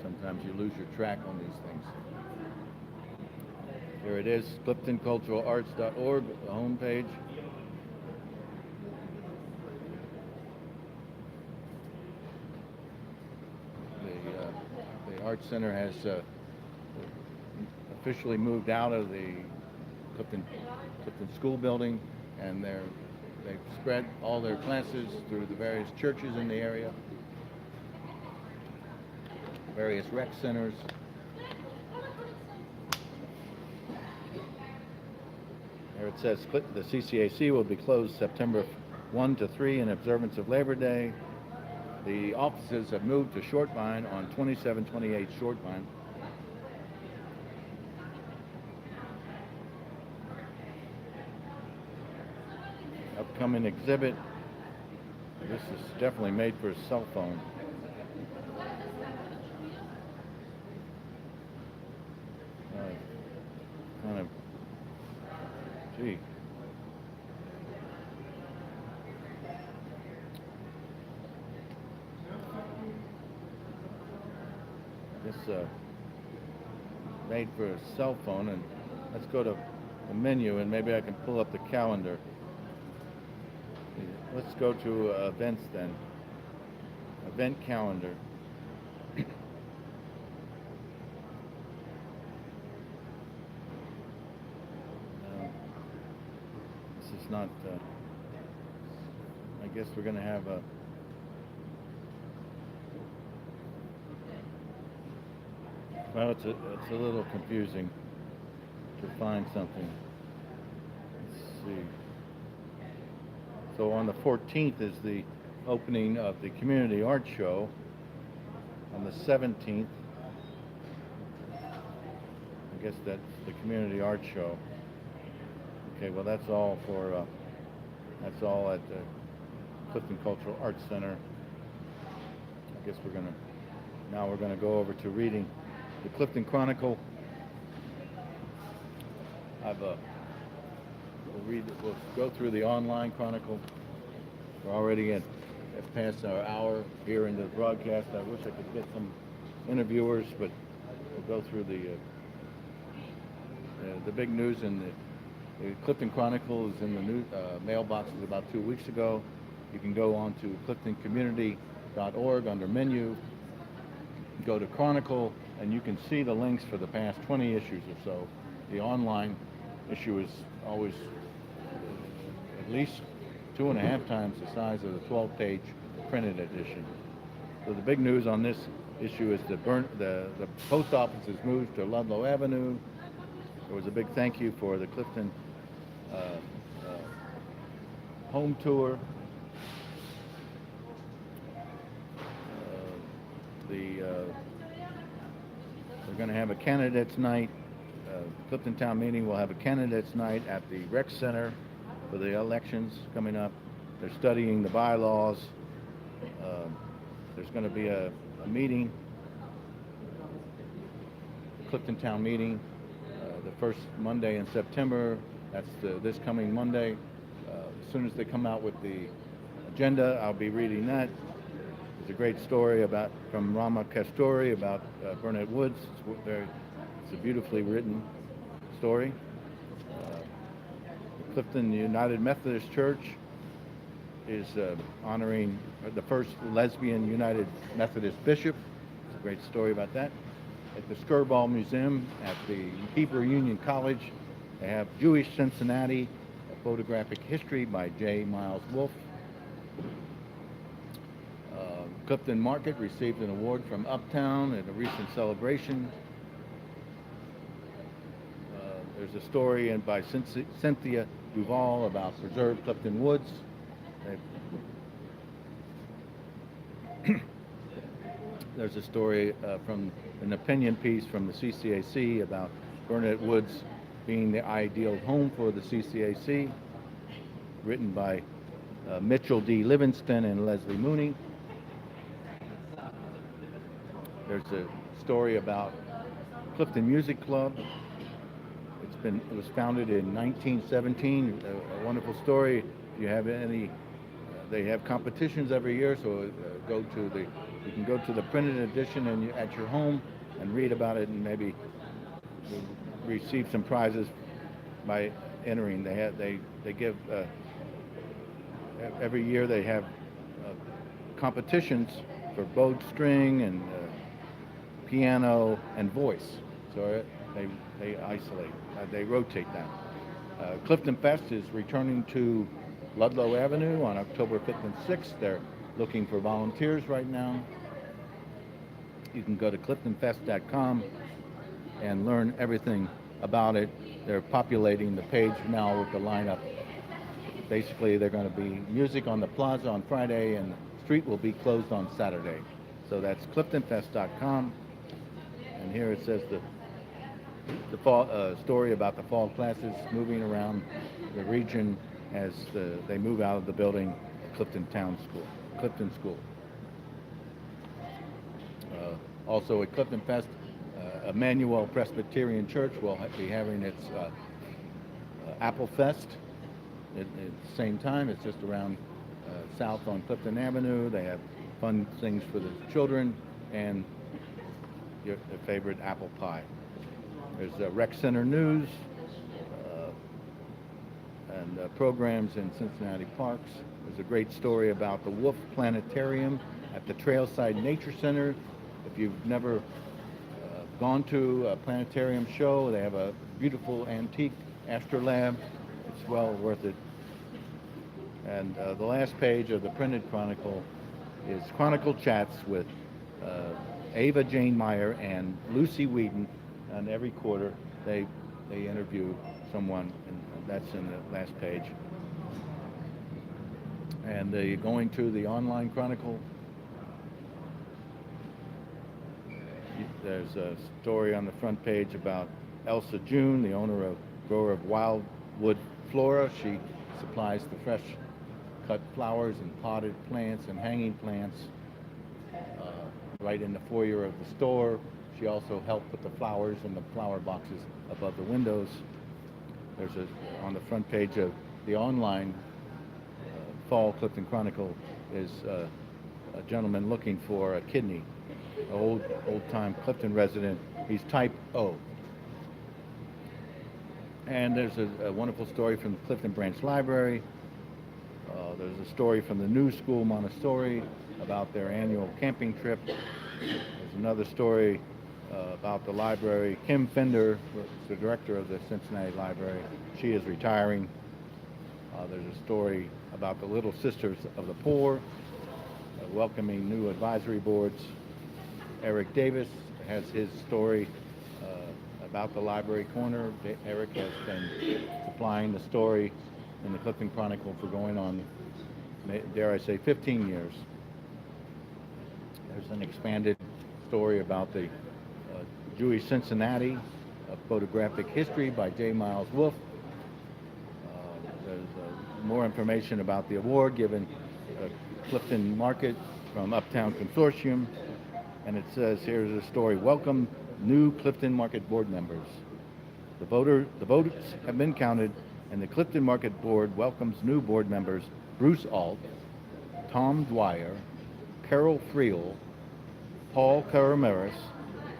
Sometimes you lose your track on these things. Here it is, CliftonCulturalArts.org, the homepage. The Arts Center has officially moved out of the Clifton School building, and they've spread all their classes through the various churches in the area, various rec centers. There it says the CCAC will be closed September 1 to 3 in observance of Labor Day. The offices have moved to Shortvine on 2728 Shortvine. Upcoming exhibit. This is definitely made for a cell phone. Kind of, gee. made for a cell phone, and let's go to the menu, and maybe I can pull up the calendar. Let's go to events then. Event calendar. This is not. I guess we're going to have a. Well, it's a little confusing to find something. Let's see. So on the 14th is the opening of the Community Art Show. On the 17th, I guess that's the Community Art Show. Okay, well that's all for, that's all at the Clifton Cultural Arts Center. I guess now we're gonna go over to reading the Clifton Chronicle. We'll go through the online Chronicle. We're already past our hour here in the broadcast. I wish I could get some interviewers, but we'll go through the big news. And the Clifton Chronicle is in the new mailboxes about 2 weeks ago. You can go on to cliftoncommunity.org under menu, go to Chronicle, and you can see the links for the past 20 issues or so. The online issue is always at least 2.5 times the size of the 12-page printed edition. So the big news on this issue is the post office has moved to Ludlow Avenue. There was a big thank you for the Clifton home tour. We're going to have a candidates night. Clifton Town Meeting will have a candidates night at the Rec Center for the elections coming up. They're studying the bylaws. There's going to be a meeting, Clifton Town Meeting, the first Monday in September. That's this coming Monday. As soon as they come out with the agenda, I'll be reading that. There's a great story from Rama Castori about Burnet Woods. It's a beautifully written story. The Clifton United Methodist Church is honoring the first lesbian United Methodist bishop. It's a great story about that. At the Skirball Museum at the Hebrew Union College, they have Jewish Cincinnati, a photographic history by J. Miles Wolfe. Clifton Market received an award from Uptown at a recent celebration. There's a story by Cynthia Duval about preserved Clifton Woods. There's a story from an opinion piece from the CCAC about Burnet Woods being the ideal home for the CCAC, written by Mitchell D. Livingston and Leslie Mooney. There's a story about Clifton Music Club. It was founded in 1917. A wonderful story. If you have any, they have competitions every year. So you can go to the printed edition and at your home and read about it and maybe receive some prizes by entering. They give every year they have competitions for bowed string and piano and voice. So they isolate. They rotate that. Clifton Fest is returning to Ludlow Avenue on October 5th and 6th. They're looking for volunteers right now. You can go to cliftonfest.com and learn everything about it. They're populating the page now with the lineup. Basically, they're going to be music on the plaza on Friday, and the street will be closed on Saturday. So that's cliftonfest.com. And here it says the fall story about the fall classes moving around the region as they move out of the building at Clifton School. Also at Clifton Fest, Emmanuel Presbyterian Church will be having its Apple Fest at the same time. It's just around south on Clifton Avenue. They have fun things for the children and your favorite apple pie. There's Rec Center News and programs in Cincinnati parks. There's a great story about the Wolf Planetarium at the Trailside Nature Center. If you've never gone to a planetarium show, they have a beautiful antique astrolabe. It's well worth it. And the last page of the printed Chronicle is Chronicle chats with Ava Jane Meyer and Lucy Whedon. And every quarter they interview someone, and that's in the last page. And going to the online Chronicle, there's a story on the front page about Elsa June, the grower of Wildwood Flora. She supplies the fresh cut flowers and potted plants and hanging plants right in the foyer of the store. She also helped put the flowers in the flower boxes above the windows. There's on the front page of the online Fall Clifton Chronicle is a gentleman looking for a kidney, an old-time Clifton resident. He's type O. And there's a wonderful story from the Clifton Branch Library. There's a story from the New School Montessori about their annual camping trip. There's another story about the library. Kim Fender, the director of the Cincinnati Library, she is retiring. There's a story about the Little Sisters of the Poor, welcoming new advisory boards. Eric Davis has his story about the library corner. Eric has been supplying the story in the Clifton Chronicle for going on, dare I say, 15 years. There's an expanded story about the Jewish Cincinnati, a photographic history by J. Miles Wolfe. There's more information about the award given Clifton Market from Uptown Consortium. And it says, here's a story, welcome new Clifton Market board members. The votes have been counted, and the Clifton Market Board welcomes new board members Bruce Alt, Tom Dwyer, Carol Friel, Paul Karamaris,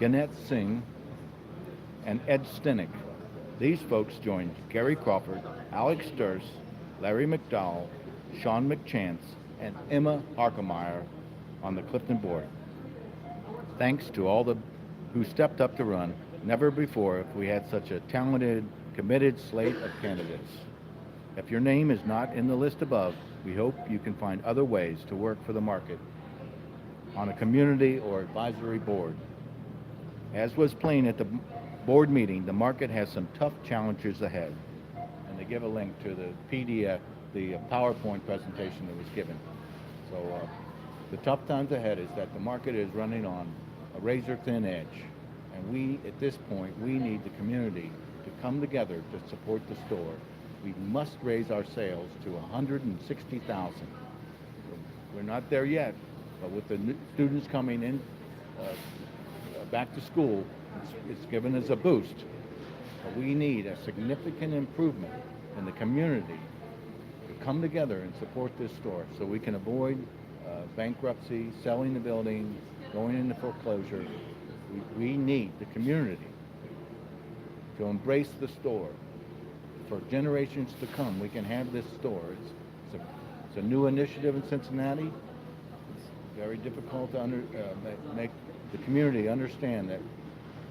Gannett Singh, and Ed Stinick. These folks joined Gary Crawford, Alex Sturz, Larry McDowell, Sean McChance, and Emma Harkemeyer on the Clifton Board. Thanks to all who stepped up to run. Never before have we had such a talented, committed slate of candidates. If your name is not in the list above, we hope you can find other ways to work for the market on a community or advisory board. As was plain at the board meeting, the market has some tough challenges ahead. And they give a link to the PDF, the PowerPoint presentation that was given. So the tough times ahead is that the market is running on a razor-thin edge. And we, at this point, we need the community to come together to support the store. We must raise our sales to 160,000. We're not there yet, but with the new students coming in back to school, it's given us a boost. But we need a significant improvement in the community to come together and support this store so we can avoid bankruptcy, selling the building, going into foreclosure. We need the community to embrace the store. For generations to come, we can have this store. It's a new initiative in Cincinnati. It's very difficult to make the community understand that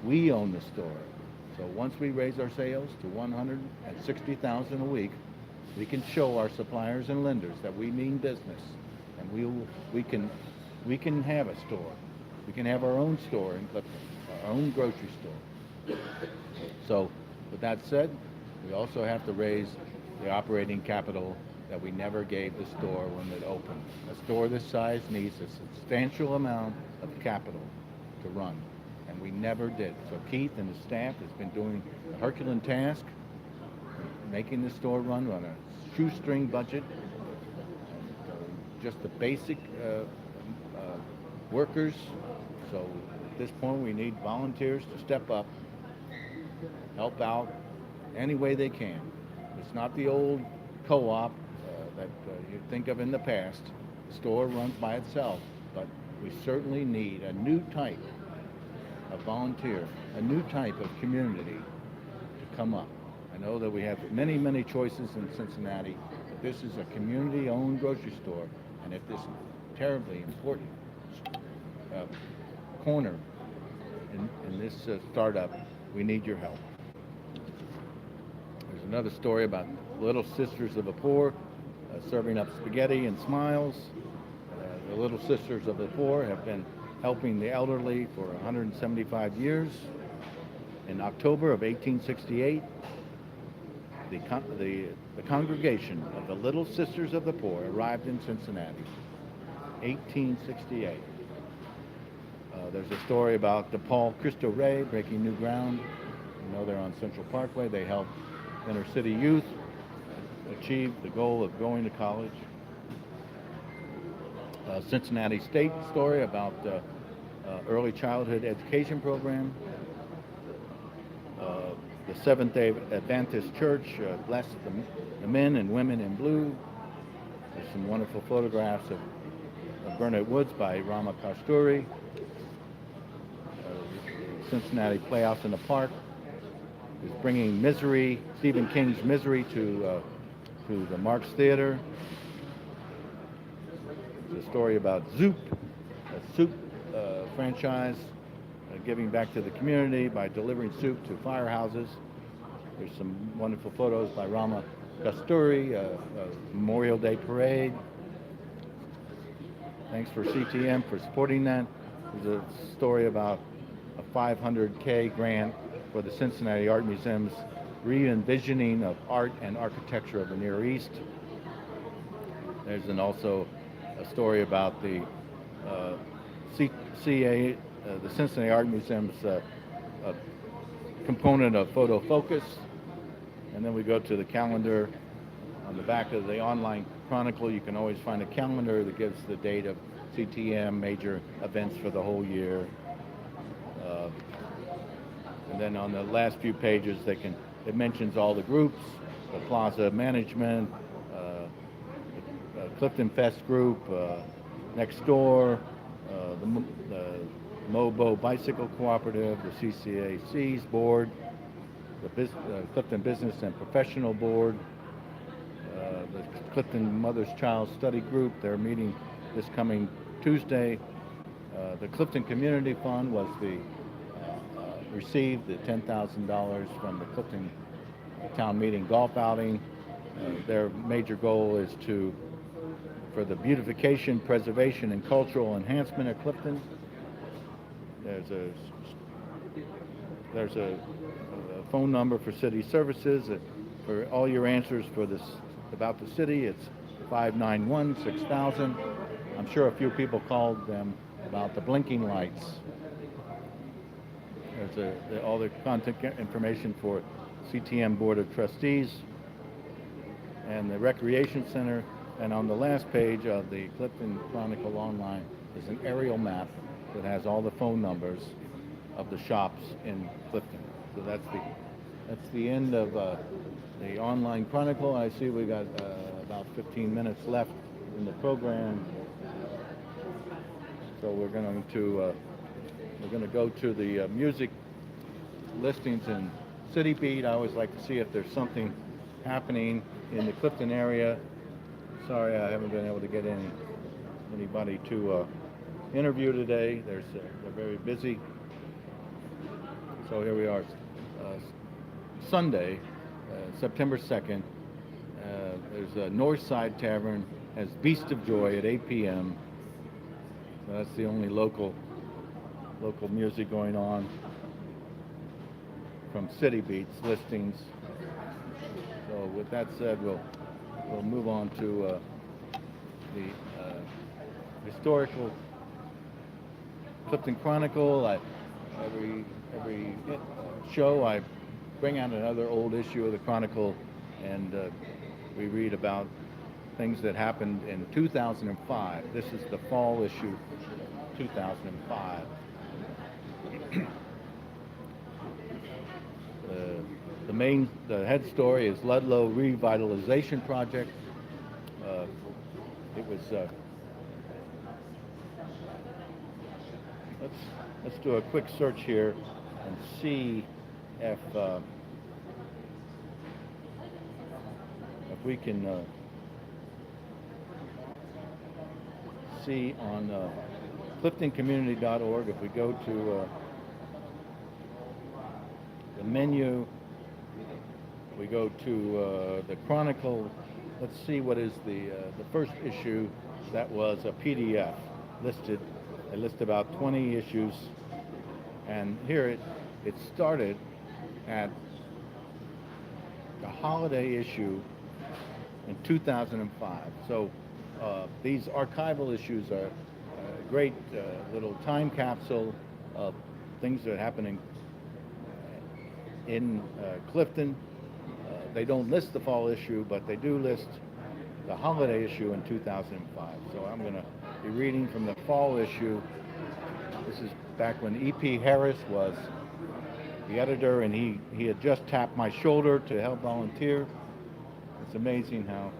we own the store. So once we raise our sales to 160,000 a week, we can show our suppliers and lenders that we mean business, and we can have a store. We can have our own store in Clifton, our own grocery store. So with that said, we also have to raise the operating capital that we never gave the store when it opened. A store this size needs a substantial amount of capital to run, and we never did. So Keith and his staff has been doing a Herculean task, making the store run on a shoestring budget, and, just the basic workers. So at this point, we need volunteers to step up, help out any way they can. It's not the old co-op that you think of in the past. The store runs by itself, but we certainly need a new type of volunteer a new type of community to come up. I know that we have many, many choices in Cincinnati, but this is a community-owned grocery store, and if this terribly important corner in this startup, we need your help. There's another story about Little Sisters of the Poor serving up spaghetti and smiles. The Little Sisters of the Poor have been helping the elderly for 175 years. In October of 1868, the congregation of the Little Sisters of the Poor arrived in Cincinnati. 1868. There's a story about the Paul Cristo Rey breaking new ground. You know, they're on Central Parkway. They help inner city youth achieve the goal of going to college. Cincinnati State story about early childhood education program. The Seventh-day Adventist Church blessed the men and women in blue. There's some wonderful photographs of Burnet Woods by Rama Kasturi. Cincinnati Playhouse in the Park is bringing Misery, Stephen King's Misery, to the Marx Theater. There's a story about Zoop, a soup franchise, giving back to the community by delivering soup to firehouses. There's some wonderful photos by Rama Kasturi, Memorial Day Parade. Thanks for CTM for supporting that. There's a story about a $500K grant for the Cincinnati Art Museum's re-envisioning of art and architecture of the Near East. There's also a story about the the Cincinnati Art Museum's component of photo focus. And then we go to the calendar. On the back of the online Chronicle, you can always find a calendar that gives the date of CTM major events for the whole year. And then on the last few pages, it mentions all the groups, the Plaza Management, the Clifton Fest Group, NextDoor, the Mobo Bicycle Cooperative, the CCAC's board, the Clifton Business and Professional Board, the Clifton Mother's Child Study Group. They're meeting this coming Tuesday. The Clifton Community Fund was received the $10,000 from the Clifton Town Meeting golf outing. Their major goal is for the beautification, preservation, and cultural enhancement of Clifton. There's a phone number for city services. For all your answers for this about the city, it's 591-6000. I'm sure a few people called them about the blinking lights. There's all the contact information for CTM Board of Trustees and the Recreation Center. And on the last page of the Clifton Chronicle online is an aerial map that has all the phone numbers of the shops in Clifton. So that's the end of the online Chronicle. I see we got about 15 minutes left in the program. So we're going to go to the music listings in CityBeat. I always like to see if there's something happening in the Clifton area. Sorry, I haven't been able to get anybody to interview today. They're very busy. So here we are. Sunday, September 2nd. There's a Northside Tavern has Beast of Joy at 8 p.m. So that's the only local music going on from CityBeat's listings. So with that said, we'll move on to the historical Clifton Chronicle. Every show I bring out another old issue of the Chronicle, and we read about things that happened in 2005. This is the fall issue, 2005. The head story is Ludlow Revitalization Project. It was. Let's do a quick search here and see if we can see on CliftonCommunity.org, if we go to the menu, we go to the Chronicle. Let's see what is the first issue. That was a PDF listed. They list about 20 issues, and here it started at the holiday issue in 2005. So these archival issues are a great little time capsule of things that are happening in Clifton. They don't list the fall issue, but they do list the holiday issue in 2005. So I'm going to be reading from the fall issue. This is back when E.P. Harris was the editor, and he had just tapped my shoulder to help volunteer. It's amazing how...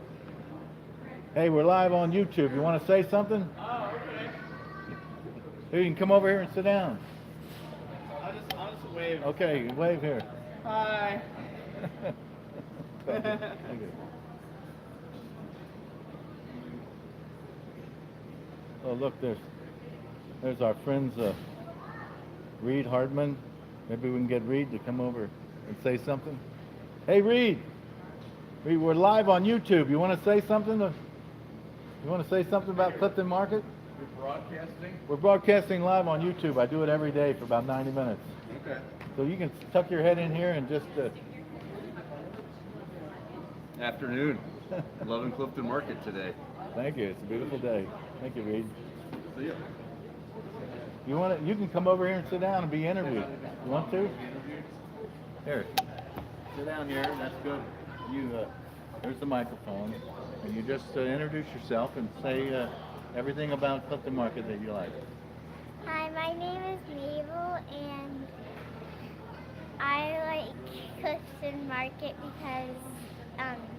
Hey, we're live on YouTube. You want to say something? Oh, okay. Here, you can come over here and sit down. I'll just wave. Okay, wave here. Hi. Thank you. Oh, look, there's our friends, Reed Hartman. Maybe we can get Reed to come over and say something. Hey, Reed, we're live on YouTube. You want to say something? You want to say something about Clifton Market? You're broadcasting? We're broadcasting live on YouTube. I do it every day for about 90 minutes. Okay. So you can tuck your head in here and just... Afternoon. Loving Clifton Market today. Thank you. It's a beautiful day. Thank you, Reed. See ya. You can come over here and sit down and be interviewed. You want to? Here. Sit down here. That's good. There's the microphone. And you just introduce yourself and say everything about Clifton Market that you like. Hi, my name is Mabel, and I like Clifton Market because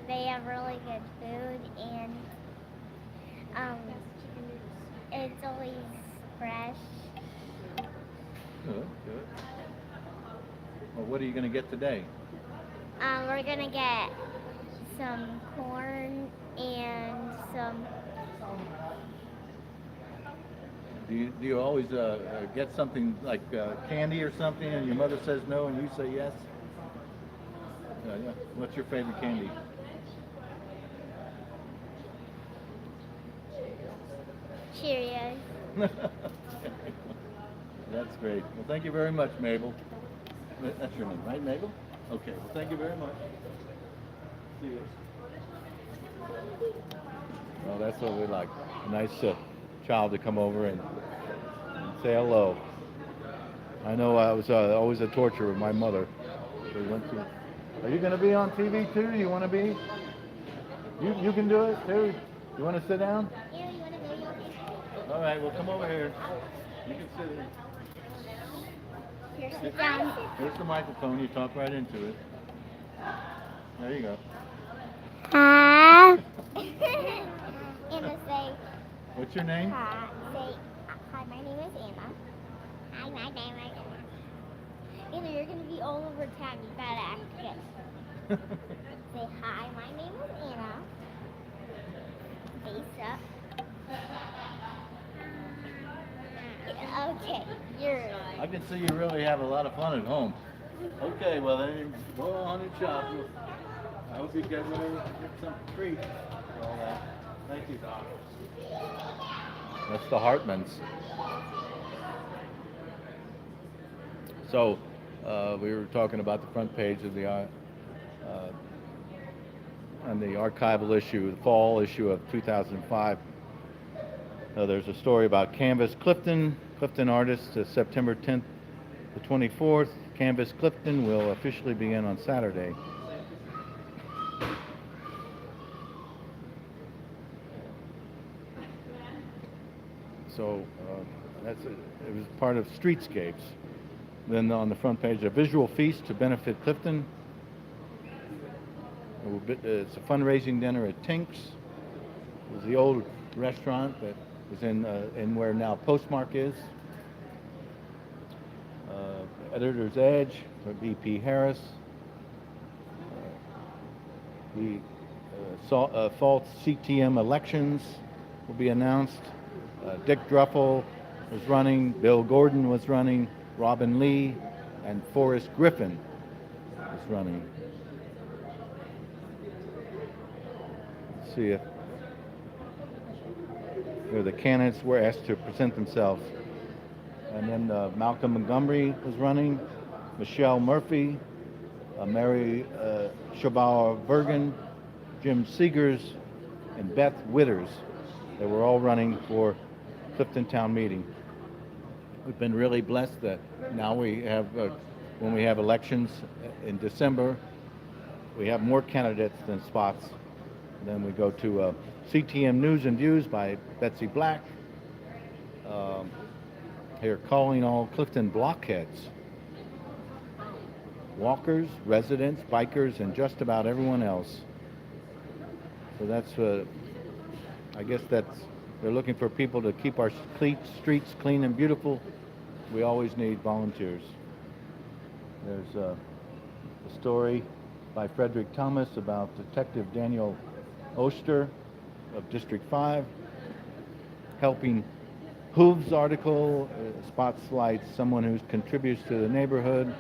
they have really good food, and it's always fresh. Good. Well, what are you going to get today? We're gonna get some corn and some. Do you always get something like candy or something, and your mother says no, and you say yes? Yeah. What's your favorite candy? Cheerios. That's great. Well, thank you very much, Mabel. That's your name, right, Mabel? Okay. Well, thank you very much. See you. Well, that's what we like. A nice child to come over and say hello. I know I was always a torture with my mother. We went to. Are you going to be on TV too? You want to be? You can do it too. You want to sit down? Yeah, you want to video? All right. Well, come over here. You can sit in. Here, sit down. Here's the microphone. You talk right into it. There you go. Hi. Anna, say What's your name? hi. Say hi. My name is Anna. Hi, my name is Anna. Anna, you're gonna be all over town. You gotta act good. Say hi. My name is Anna. Face up. Okay, you're. I can see you really have a lot of fun at home. Okay, well then go on and shop. I hope you get some treats for all that. Thank you. That's the Hartmans. So we were talking about the front page of the on the archival issue, the fall issue of 2005. There's a story about Canvas Clifton artists, September 10th to 24th. Canvas Clifton will officially begin on Saturday. So it was part of Streetscapes. Then on the front page, a visual feast to benefit Clifton. It's a fundraising dinner at Tink's. It was the old restaurant that was in where now Postmark is. Editor's Edge for VP Harris. The fall CTM elections will be announced. Dick Druffel was running, Bill Gordon was running, Robin Lee, and Forrest Griffin was running. Let's see if here the candidates were asked to present themselves. And then Malcolm Montgomery was running, Michelle Murphy, Mary Shabauer Bergen, Jim Seegers, and Beth Witters. They were all running for Clifton Town Meeting. We've been really blessed that now we have, when we have elections in December, we have more candidates than spots. Then we go to CTM News and Views by Betsy Black. Here, calling all Clifton blockheads. Walkers, residents, bikers, and just about everyone else. So that's, I guess that's, they're looking for people to keep our streets clean and beautiful. We always need volunteers. There's a story by Frederick Thomas about Detective Daniel Oster of District 5, helping Hooves article, spotlights someone who contributes to the neighborhood.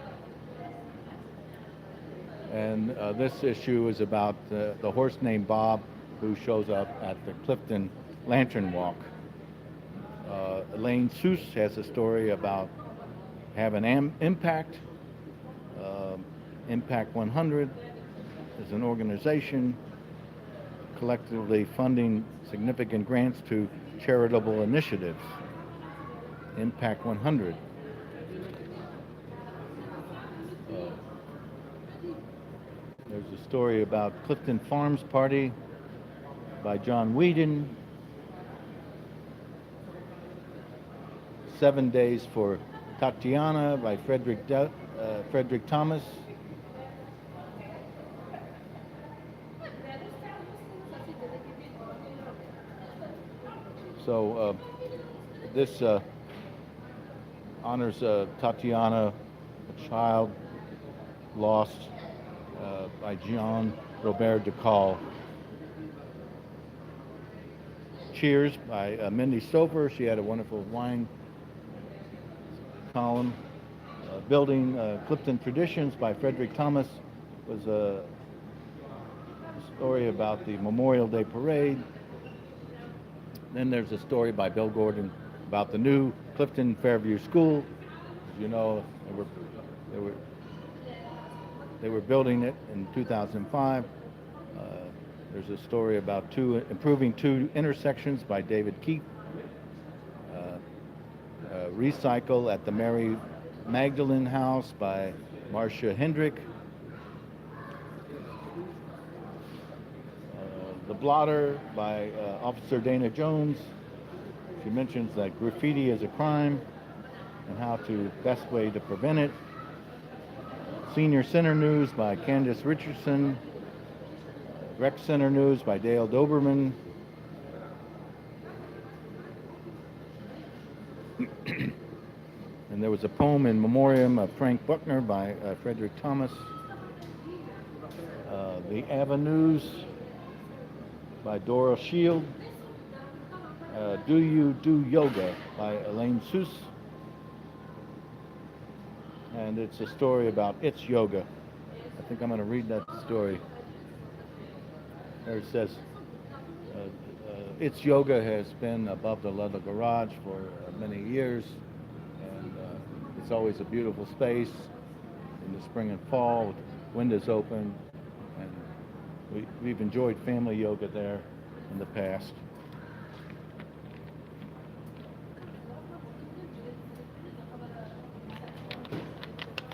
And this issue is about the horse named Bob who shows up at the Clifton Lantern Walk. Elaine Seuss has a story about having impact. Impact 100 is an organization collectively funding significant grants to charitable initiatives. Impact 100. There's a story about Clifton Farms Party by John Whedon. 7 Days for Tatiana by Frederick Thomas. So this honors Tatiana, a child lost by Jean Robert de Call. Cheers by Mindy Stover. She had a wonderful wine column. Building Clifton Traditions by Frederick Thomas was a story about the Memorial Day Parade. Then there's a story by Bill Gordon about the new Clifton Fairview School. As you know, they were building it in 2005. There's a story about improving two intersections by David Keith. Recycle at the Mary Magdalene House by Marcia Hendrick. The Blotter by Officer Dana Jones. She mentions that graffiti is a crime and how to best way to prevent it. Senior Center News by Candace Richardson. Rec Center News by Dale Doberman. And there was a poem in memoriam of Frank Buckner by Frederick Thomas. The Avenues by Dora Shield. Do You Do Yoga by Elaine Seuss. And it's a story about It's Yoga. I think I'm going to read that story. There it says, It's Yoga has been above the Ludlow Garage for many years, and it's always a beautiful space in the spring and fall with windows open, and we've enjoyed family yoga there in the past.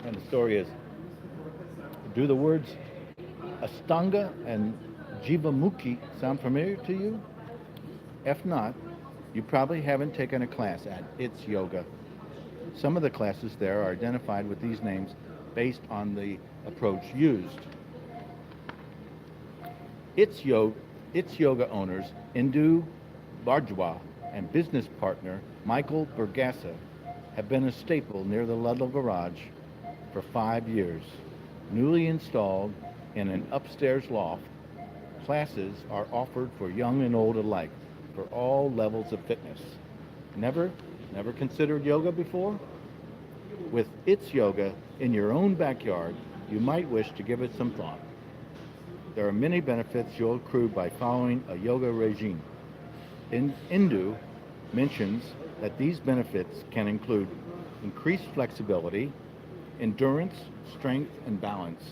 And the story is, do the words Astanga and Jivamukhi sound familiar to you? If not, you probably haven't taken a class at It's Yoga. Some of the classes there are identified with these names based on the approach used. It's Yoga owners Indu Bardjwa and business partner Michael Bergassa have been a staple near the Ludlow Garage for 5 years. Newly installed in an upstairs loft, classes are offered for young and old alike for all levels of fitness. Never considered yoga before? With It's Yoga in your own backyard, you might wish to give it some thought. There are many benefits you'll accrue by following a yoga regime. Indu mentions that these benefits can include increased flexibility, endurance, strength, and balance.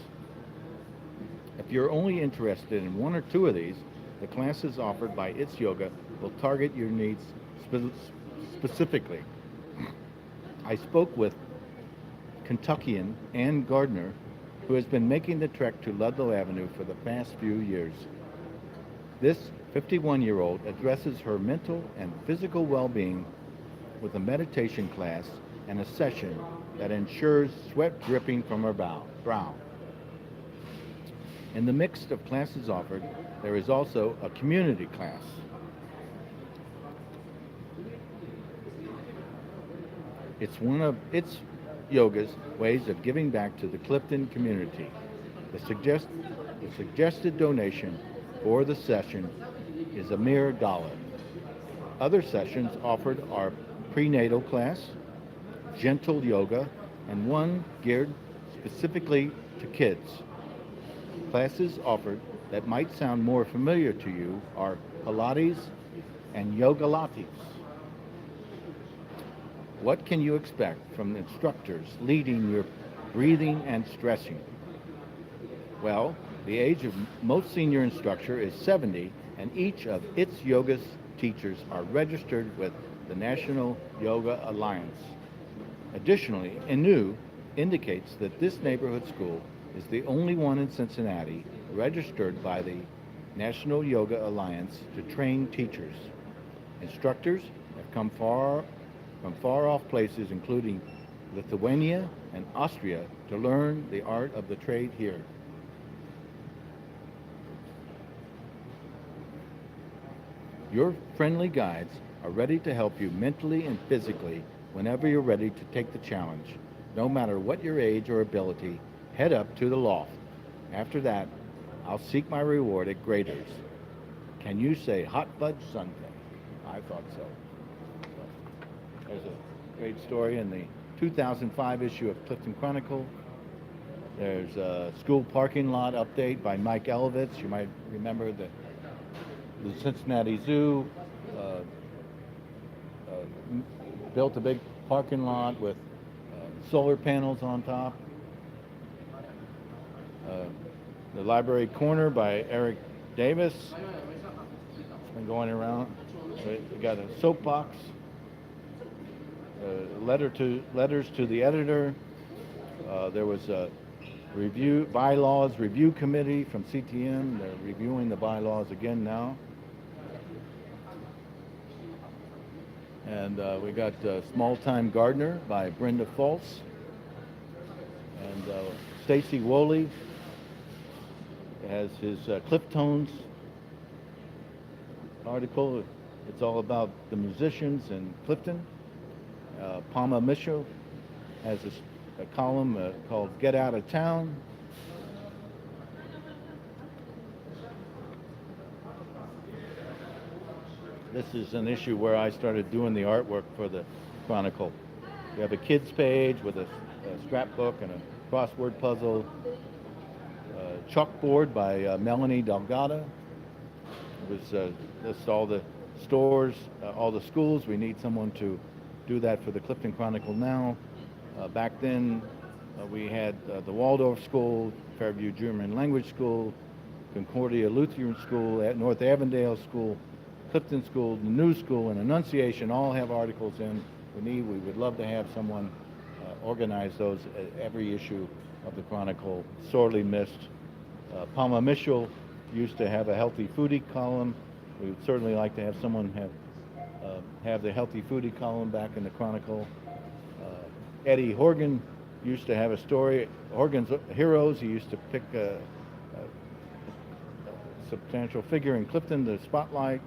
If you're only interested in one or two of these, the classes offered by It's Yoga will target your needs specifically. I spoke with Kentuckian Ann Gardner, who has been making the trek to Ludlow Avenue for the past few years. This 51-year-old addresses her mental and physical well-being with a meditation class and a session that ensures sweat dripping from her brow. In the mix of classes offered, there is also a community class. It's one of It's Yoga's ways of giving back to the Clifton community. The suggested donation for the session is a mere $1. Other sessions offered are prenatal class, gentle yoga, and one geared specifically to kids. Classes offered that might sound more familiar to you are Pilates and Yoga Lattes. What can you expect from the instructors leading your breathing and stretching? Well, the age of most senior instructor is 70, and each of It's Yoga's teachers are registered with the National Yoga Alliance. Additionally, Inu indicates that this neighborhood school is the only one in Cincinnati registered by the National Yoga Alliance to train teachers. Instructors have come from far-off places, including Lithuania and Austria, to learn the art of the trade here. Your friendly guides are ready to help you mentally and physically whenever you're ready to take the challenge. No matter what your age or ability, head up to the loft. After that, I'll seek my reward at Graders. Can you say hot fudge sundae? I thought so. There's a great story in the 2005 issue of Clifton Chronicle. There's a school parking lot update by Mike Elovitz. You might remember the Cincinnati Zoo built a big parking lot with solar panels on top. The Library Corner by Eric Davis. It's been going around. We got a soapbox. Letters to the editor. There was a bylaws review committee from CTM. They're reviewing the bylaws again now. And we got Small Time Gardener by Brenda Fultz. And Stacy Woolley has his Cliff Tones article. It's all about the musicians in Clifton. Palma Mitchell has a column called Get Out of Town. This is an issue where I started doing the artwork for the Chronicle. We have a kids page with a scrapbook and a crossword puzzle. Chalkboard by Melanie Delgado. It was lists all the stores, all the schools. We need someone to do that for the Clifton Chronicle now. Back then, we had the Waldorf School, Fairview German Language School, Concordia Lutheran School, at North Avondale School, Clifton School, the New School, and Annunciation all have articles in. We would love to have someone organize those at every issue of the Chronicle. Sorely missed. Palma Mitchell used to have a healthy foodie column. We would certainly like to have someone have the healthy foodie column back in the Chronicle. Eddie Horgan used to have a story. Horgan's Heroes. He used to pick a substantial figure in Clifton to spotlight.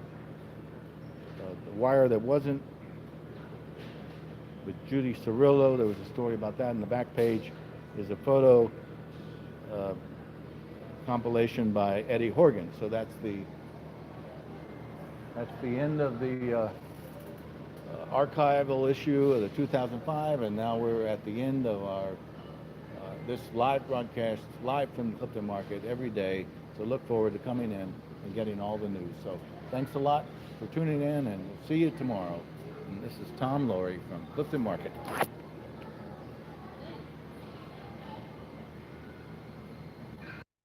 The Wire That Wasn't, with Judy Cirillo. There was a story about that in the back page. is a photo compilation by Eddie Horgan. So that's the end of the archival issue of the 2005, and now we're at the end of our this live broadcast, live from Clifton Market every day. So look forward to coming in and getting all the news. So thanks a lot for tuning in, and we'll see you tomorrow. And this is Tom Laurie from Clifton Market.